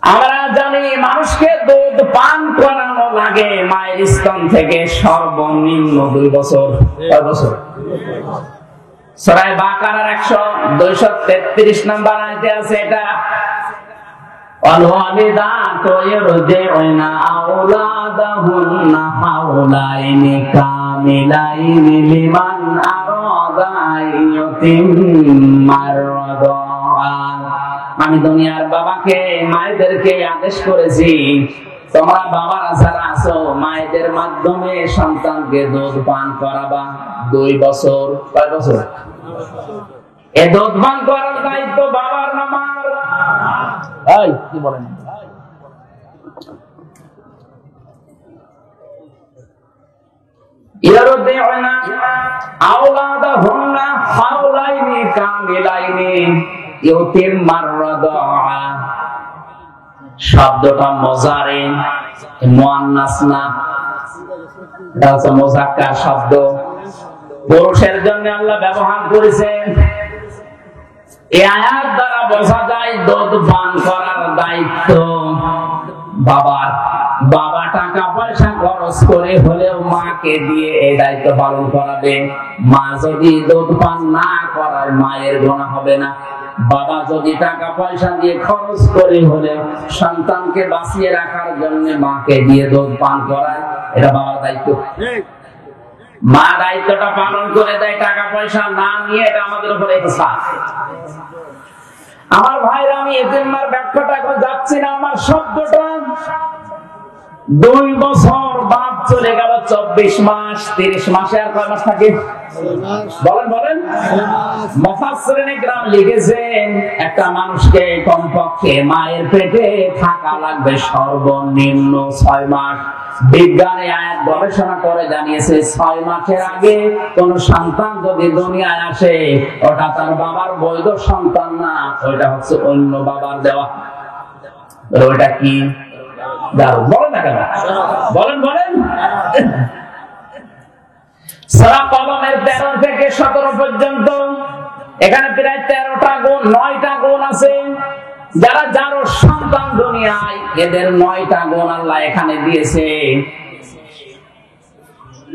আমরা জানি মানুষকে দুধ পান করানো লাগে মায়ের স্তন থেকে সর্বনিম্ন 2 বছর। কয় বছর? সূরা বাকারার 233 নম্বর আয়াতে আছে এটা। ওয়ালিদাতু ইরদিউনা আওলাদাহুন্না হাওলাইনি কামিলাইনি লিমান আরাদা আইয়ুতিম্মার রাদা। আমি দুনিয়ার বাবাকে, মায়েদেরকে আদেশ করেছি, তোমরা বাবারা যারা আছো, মায়েদের মাধ্যমে সন্তানকে দুধ পান করাবা 2 বছর। কয় বছর? এই দুধ পান করার দায়িত্ব বাবার না মার? এই কি বলেন? ইয়ারদিউনা আওলাদাহুন্না হাওলাইনি কামিলাইনি ইউতিম্মার রাদা। শব্দটা মুজারে, মুআন্নাস না, এটা হচ্ছে মুযাক্কার শব্দ। পুরুষের জন্য আল্লাহ ব্যবহার করেছেন। এই আয়াত দ্বারা বোঝা যায় দুধ পান করার দায়িত্ব বাবার। বাবা টাকা পয়সা খরচ করে হলেও মাকে দিয়ে এই দায়িত্ব পালন করাবে। মা যদি দুধ পান না করায় মায়ের গুনাহ হবে না। বাবা যদি টাকা পয়সা দিয়ে খরচ করে হলেও সন্তানকে বাঁচিয়ে রাখার জন্য মাকে দিয়ে দুধ পান করায়, এটা বাবার দায়িত্ব। মা দায়িত্বটা পালন করে দেয়, টাকা পয়সা না নিয়ে, এটা আমাদের উপরে হিসাব। আমার ভাইরা, আমি এতিম্মার ব্যাখ্যাটা এখন যাচ্ছি না। আমার শব্দটা 2 বছর বাদ চলে গেল, 24 মাস, 30 মাসে আর কয় মাস থাকে? বলেন বলেন। মুফাসসিরিন ইকরাম লিখেছেন, একটা মানুষকে কমপক্ষে মায়ের পেটে থাকা লাগবে সর্বনিম্ন 6 মাস। বিজ্ঞানে আয়াত গবেষণা করে জানিয়েছে 6 মাসের আগে কোন সন্তান যদি দুনিয়ায় আসে, ওটা তার বাবার বৈধ সন্তান না, ওইটা হচ্ছে অন্য বাবার দেওয়া। ওইটা কি? বলেন না কেন? বলেন বলেন। সূরা কলমের 13 থেকে 17 পর্যন্ত এখানে প্রায় 13টা গুণ, 9টা গুণ আছে। যারা যারও সন্তান দুনিয়ায়, এদের 9টা গুণ আল্লাহ এখানে দিয়েছে।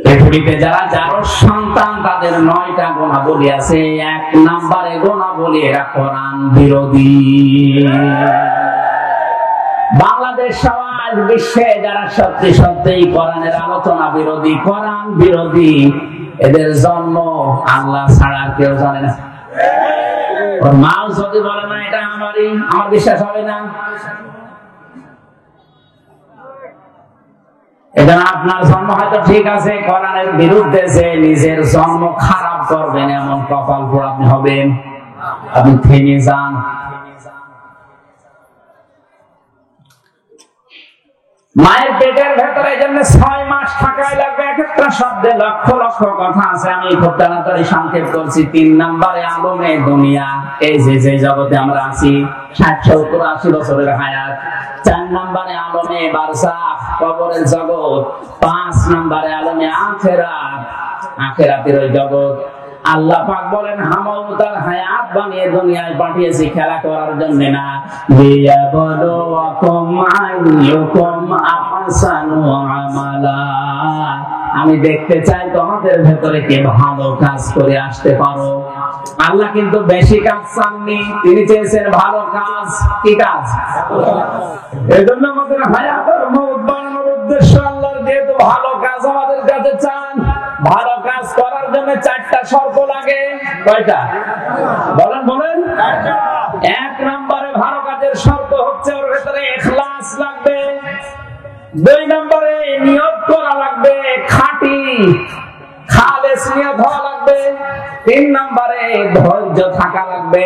পৃথিবীতে যারা যারও সন্তান, তাদের 9টা গুণাবলী আছে। 1 নম্বরে গুণাবলী, এরা কোরআন বিরোধী। বাংলাদেশ সমাজ, বিশ্বে যারা সত্যি সত্যি কোরআনের আলোচনা বিরোধী, কোরআন বিরোধী, এদের জন্ম আল্লাহ ছাড়া কেউ জানে না। ওর মাও যদি বলে না এটা আমারই, আমার বিশ্বাস হবে না। এটা আপনার জন্ম হয়তো ঠিক আছে, কোরআনের বিরুদ্ধে যে নিজের জন্ম খারাপ করবেন, এমন কপাল পোড়া আপনি হবেন। আপনি থেমে যান। মায়ের পেটের ভেতরে এই জন্য 6 মাস থাকাই লাগবে। এক একটা শব্দে লক্ষ লক্ষ কথা আছে, আমি খুব তাড়াতাড়ি সংক্ষেপ করছি। 3 নম্বরে আলমে দুনিয়া, এই যে জগতে আমরা আছি, 60, 70, 80 বছরের হায়াত। 4 নম্বরে আলমে বারজাখ, কবরের জগৎ। 5 নম্বরে আলমে আখিরাত, আখিরাতের ওই জগৎ। আল্লাহ পাক বলেন, হামাউতার হায়াত বানিয়ে দুনিয়ায় পাঠিয়েছি খেলা করার জন্য না, লিয়াবলুয়াকুম আইয়ুকুম আহসানু আমালা। আমি দেখতে চাই তোমাদের ভেতরে কে ভালো কাজ করে আসতে পারো। আল্লাহ কিন্তু বেশি কাজ চাননি, তিনি চেয়েছেন ভালো কাজ। কি কাজ? এজন্য আমাদের হায়াত আর মওত বানানোর উদ্দেশ্য আল্লাহর, যেহেতু ভালো কাজ আমাদের কাছে চান। ভালো কাজ করার জন্য 4টা শর্ত লাগে। কয়টা? বলেন বলেন। 1 নম্বরে ভালো কাজের শর্ত হচ্ছে ওর ভেতরে ইখলাস লাগবে। 2 নম্বরে নিয়ত করা লাগবে, খাঁটি খালেস নিয়ত হওয়া লাগবে। 3 নম্বরে ধৈর্য থাকা লাগবে।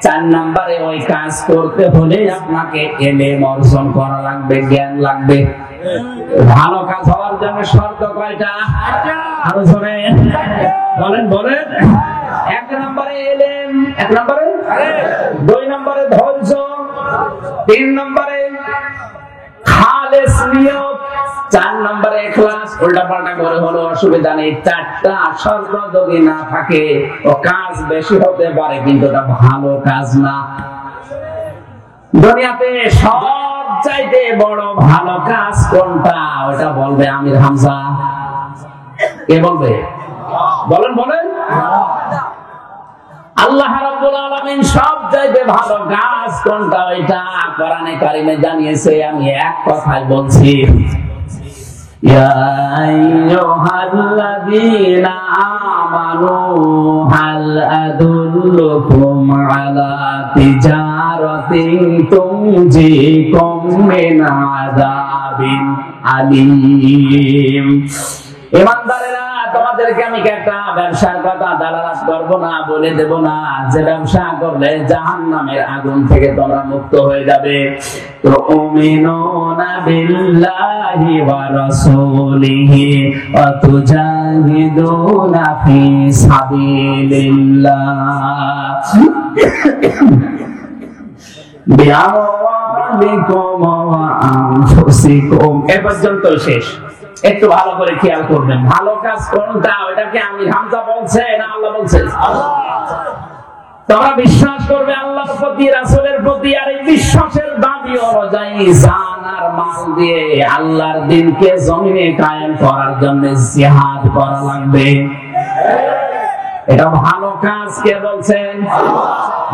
4 নম্বরে ওই কাজ করতে হলে আপনাকে ইলম অর্জন করা লাগবে, জ্ঞান লাগবে। ভালো কাজ হওয়ার জন্য শর্ত কয়টা? আরো জোরে বলেন বলেন। 1 নম্বরে ইলম, 1 নম্বরে, 2 নম্বরে ধৈর্য, 3 নম্বরে খালেস নিয়ত, 4 নম্বরে ইখলাস। উল্টা পাল্টা করে হলো অসুবিধা নেই। 4টা শর্ত যদি না থাকে, ও কাজ বেশি হতে পারে কিন্তু এটা ভালো কাজ না। দুনিয়াতে সবচাইতে বড় ভালো কাজ কোনটা, ওটা বলবে আমির হামজা। কে বলবে? বলেন বলেন। আল্লাহ রাব্বুল আলামিন সবচাইতে ভালো কাজ কোনটা, ওইটা কোরআনে কারিমে জানিয়েছে। আমি এক কথায় বলছি, ইয়া আইয়ুহাল্লাযীনা আমানু হাল আদুল্লুকুম আলা তিজারাতিন তুনজিকুম মিন আযাবিন আলীম। ঈমানদারেরা, তোমাদেরকে আমি একটা ব্যবসার কথা দালালাত করবো না, বলে দেব না, যে ব্যবসা করলে জাহান্নামের আগুন থেকে তোমরা মুক্ত হয়ে যাবে। তুমিনুনা বিল্লাহি ওয়া রাসূলিহি ওয়া তুজাহিদুনা ফি সাবিলিল্লাহ বিআমওয়ালিকুম ওয়া আনফুসিকুম। এ পর্যন্ত শেষ। একটু ভালো করে খেয়াল করবেন, ভালো কাজ কোনটা, ওটাকে আমি হামজা বলছে না আল্লাহ বলছে? তোমরা বিশ্বাস করবে আল্লাহর প্রতি, রাসূলের প্রতি, আর এই বিশ্বাসের দাবি অনুযায়ী জান আর মাল দিয়ে আল্লাহর দ্বীনকে জমিনে কায়েম করার জন্য জিহাদ করা লাগবে। এটা ভালো কাজ। কে বলছেন?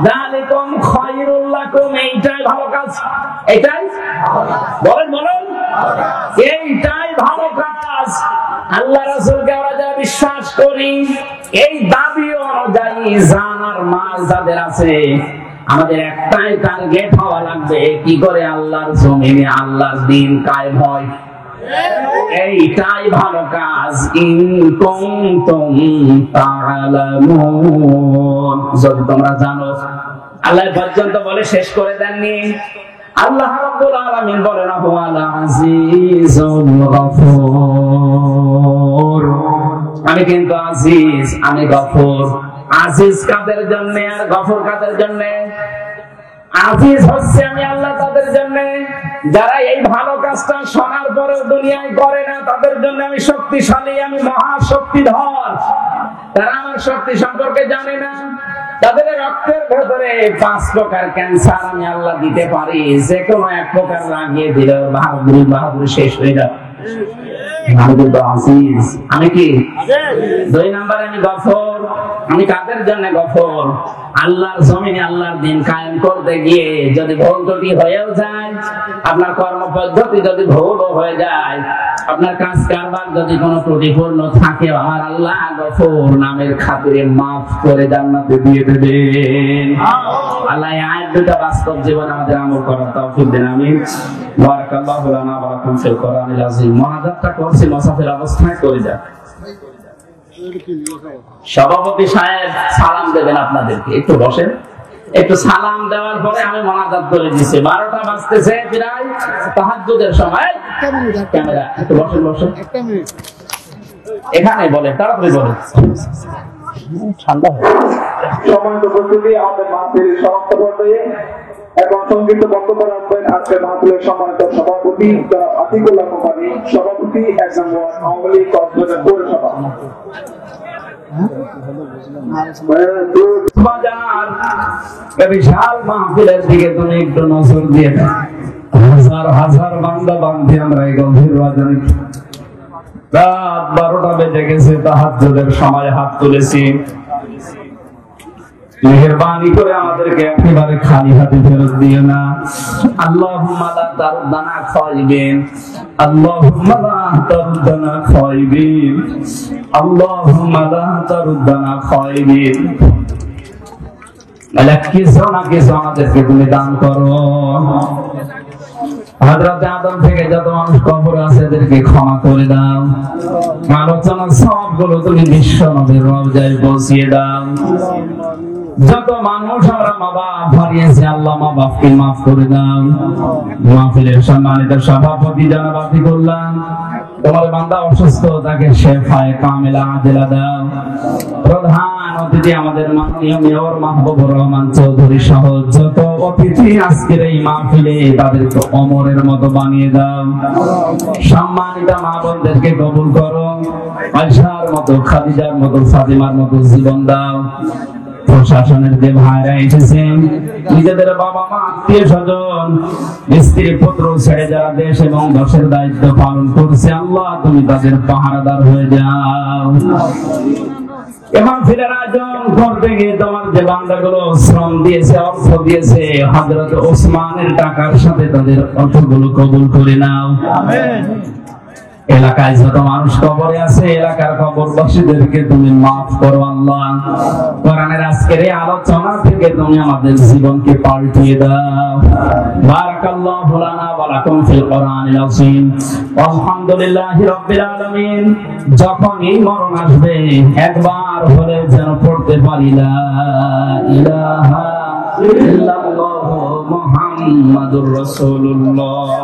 যালিকুম খায়রুল লাকুম। এইটাই ভালো কাজ। এইটাই বলেন বলেন, এইটাই ভালো কাজ। আল্লাহ রাসূলকে আমরা যারা বিশ্বাস করি, এই দাবি অনুযায়ী জান আর মাল যাদের আছে, আমাদের একটাই টার্গেট হওয়া লাগবে, কি করে আল্লাহর জমিনে আল্লাহর দ্বীন কায়েম হয়। এইটাই ভালো কাজ। ইন কুনতুম তা'লামুন, যদি তোমরা জানো। আল্লাহ পর্যন্ত বলে শেষ করে দেননি। আল্লাহ রাব্বুল আলামিন বলেন হুয়াল আজিজুল গফুর, আমি কিন্তু আজিজ, আমি গফুর। আজিজ কাদের জন্য আর গফুর কাদের জন্য? আজিজ হচ্ছে আমি আল্লাহ তাদের জন্য, যারা এই ভালো কাজটা শোনার পরে দুনিয়ায় করে না, তাদের জন্য আমি শক্তিশালী, আমি মহাশক্তিধর। তারা আমার শক্তি সম্পর্কে জানে না। তাদের রক্তের ভেতরে 5 প্রকার ক্যান্সার আমি আল্লাহ দিতে পারি, যে কোনো এক প্রকার লাগিয়ে দিলে বাহাদুরি শেষ হয়ে যাবে। আমি কি 2 নম্বরে আমি গফুর। আমি কাদের জন্য গফুর? আল্লাহর জমিনে আল্লাহর দ্বীন কায়েম করতে গিয়ে যদি ভুল ত্রুটি হয়েও যায়, আপনার কর্ম পদ্ধতি যদি ভুলও হয়ে যায়, আপনার কাজ কারবার যদি কোনো ত্রুটিপূর্ণ থাকে, আমার আল্লাহ গফুর নামের খাতিরে মাফ করে জান্নাতে দিয়ে দেবেন। আল্লাহ এই আয়াত দুটো বাস্তব জীবনে আমাদের আমল করার তৌফিক দেন। আমিন। বারাকাল্লাহু লানা ওয়া লাকুম ফিল কোরআনিল আযীম। মুনাজাতটা করছি মুসাফির অবস্থায় করে যান। সভাপতি সাহেব সালাম দেবেন আপনাদেরকে, একটু বসেন। একটু সালাম দেওয়ার পরে আমি মুনাজাত করে দিছি। 12টা বাজতেছে প্রায়, তাহাজ্জুদের সময়। ক্যামেরা একটু বসেন বসেন, এখানে বলেন, তাড়াতাড়ি বলেন, ঠান্ডা হয়। সম্মানিত উপস্থিতি, আমাদের মাহফিল সমাপ্ত পর্যায়ে এখন সংক্ষিপ্ত বক্তব্য রাখবেন আজকের মাহফিলের সম্মানিত সভাপতি জনাব আতিকুল্লাহ কোম্পানি, সভাপতি 1 নম্বর আওয়ামী লীগ কক্সবাজার পৌরসভা। বিশাল মাহফিলের দিকে তুমি একটু নজর দিয়ে দাও। হাজার হাজার বান্দা বান্ধি আমরা এই গভীর রজনী, রাত 12টা বেজে গেছে, তাহাজ্জুদের সময় হাত তুলেছি। মেহেরবানি করে আমাদেরকে একেবারে খালি হাতে ফেরত দিও না। আল্লাহুম্মা লা তারুদ্দানা খায়বিন, আল্লাহুম্মা লা তারুদ্দানা খায়বিন, আল্লাহুম্মা লা তারুদ্দানা খায়বিন। আল্লাহ কিছু না কিছু আমাদেরকে তুমি দান করো। হযরত আদম থেকে যত মানুষ কবরে আছে এদেরকে ক্ষমা করে দাও। আলোচনার সবগুলো তুমি বিশ্ব নবীর রওজায় পৌঁছিয়ে দাও। যত মানুষ আমরা মা বাপ হারিয়েছি, আল্লাহ মা বাপকে মাফ করে দাও। মাহফিলের সম্মানিত সভাপতি জনাব আতিকুল্লাহ, তোমার বান্দা অসুস্থ, তাকে শেফায়ে কামিলা আজেলা দাও। প্রধান অতিথি আমাদের মাননীয় মেয়র মাহবুবুর রহমান চৌধুরী সহ যত অতিথি আজকের এই মাহফিলে, তাদেরকে অমরের মতো বানিয়ে দাও। সম্মানিত মা বোনদেরকে কবুল করো। আয়েশার মতো, খাদিজার মতো, ফাতিমার মতো জীবন দাও। প্রশাসনের যে ভাইরা এসেছেন, নিজেদের বাবা মা, আত্মীয় স্বজন, স্ত্রী পুত্র ছেড়ে যারা দেশ এবং দেশের দায়িত্ব পালন করছে, আল্লাহ তুমি তাদের পাহারাদার হয়ে যাও। এবং ফিরার আয়োজন করতে গিয়ে তোমার যে বান্দাগুলো শ্রম দিয়েছে, অর্থ দিয়েছে, হযরত ওসমানের টাকার সাথে তাদের অর্থগুলো কবুল করে নাও। আমিন। এলাকায় যত মানুষ কবরে আছে, এলাকার কবরবাসীদেরকে তুমি মাফ করো আল্লাহ। কোরআনের আজকের এই আলোচনা থেকে তুমি আমাদের জীবনকে পাল্টিয়ে দাও। বারাকাল্লাহু লানা ওয়া লাকুম ফিল কোরআনিল আযীম। আলহামদুলিল্লাহি রাব্বিল আলামিন। যখনই মরণ আসবে একবার হলে যেন পড়তে পারি লা ইলাহা ইল্লাল্লাহু মুহাম্মাদুর রাসূলুল্লাহ।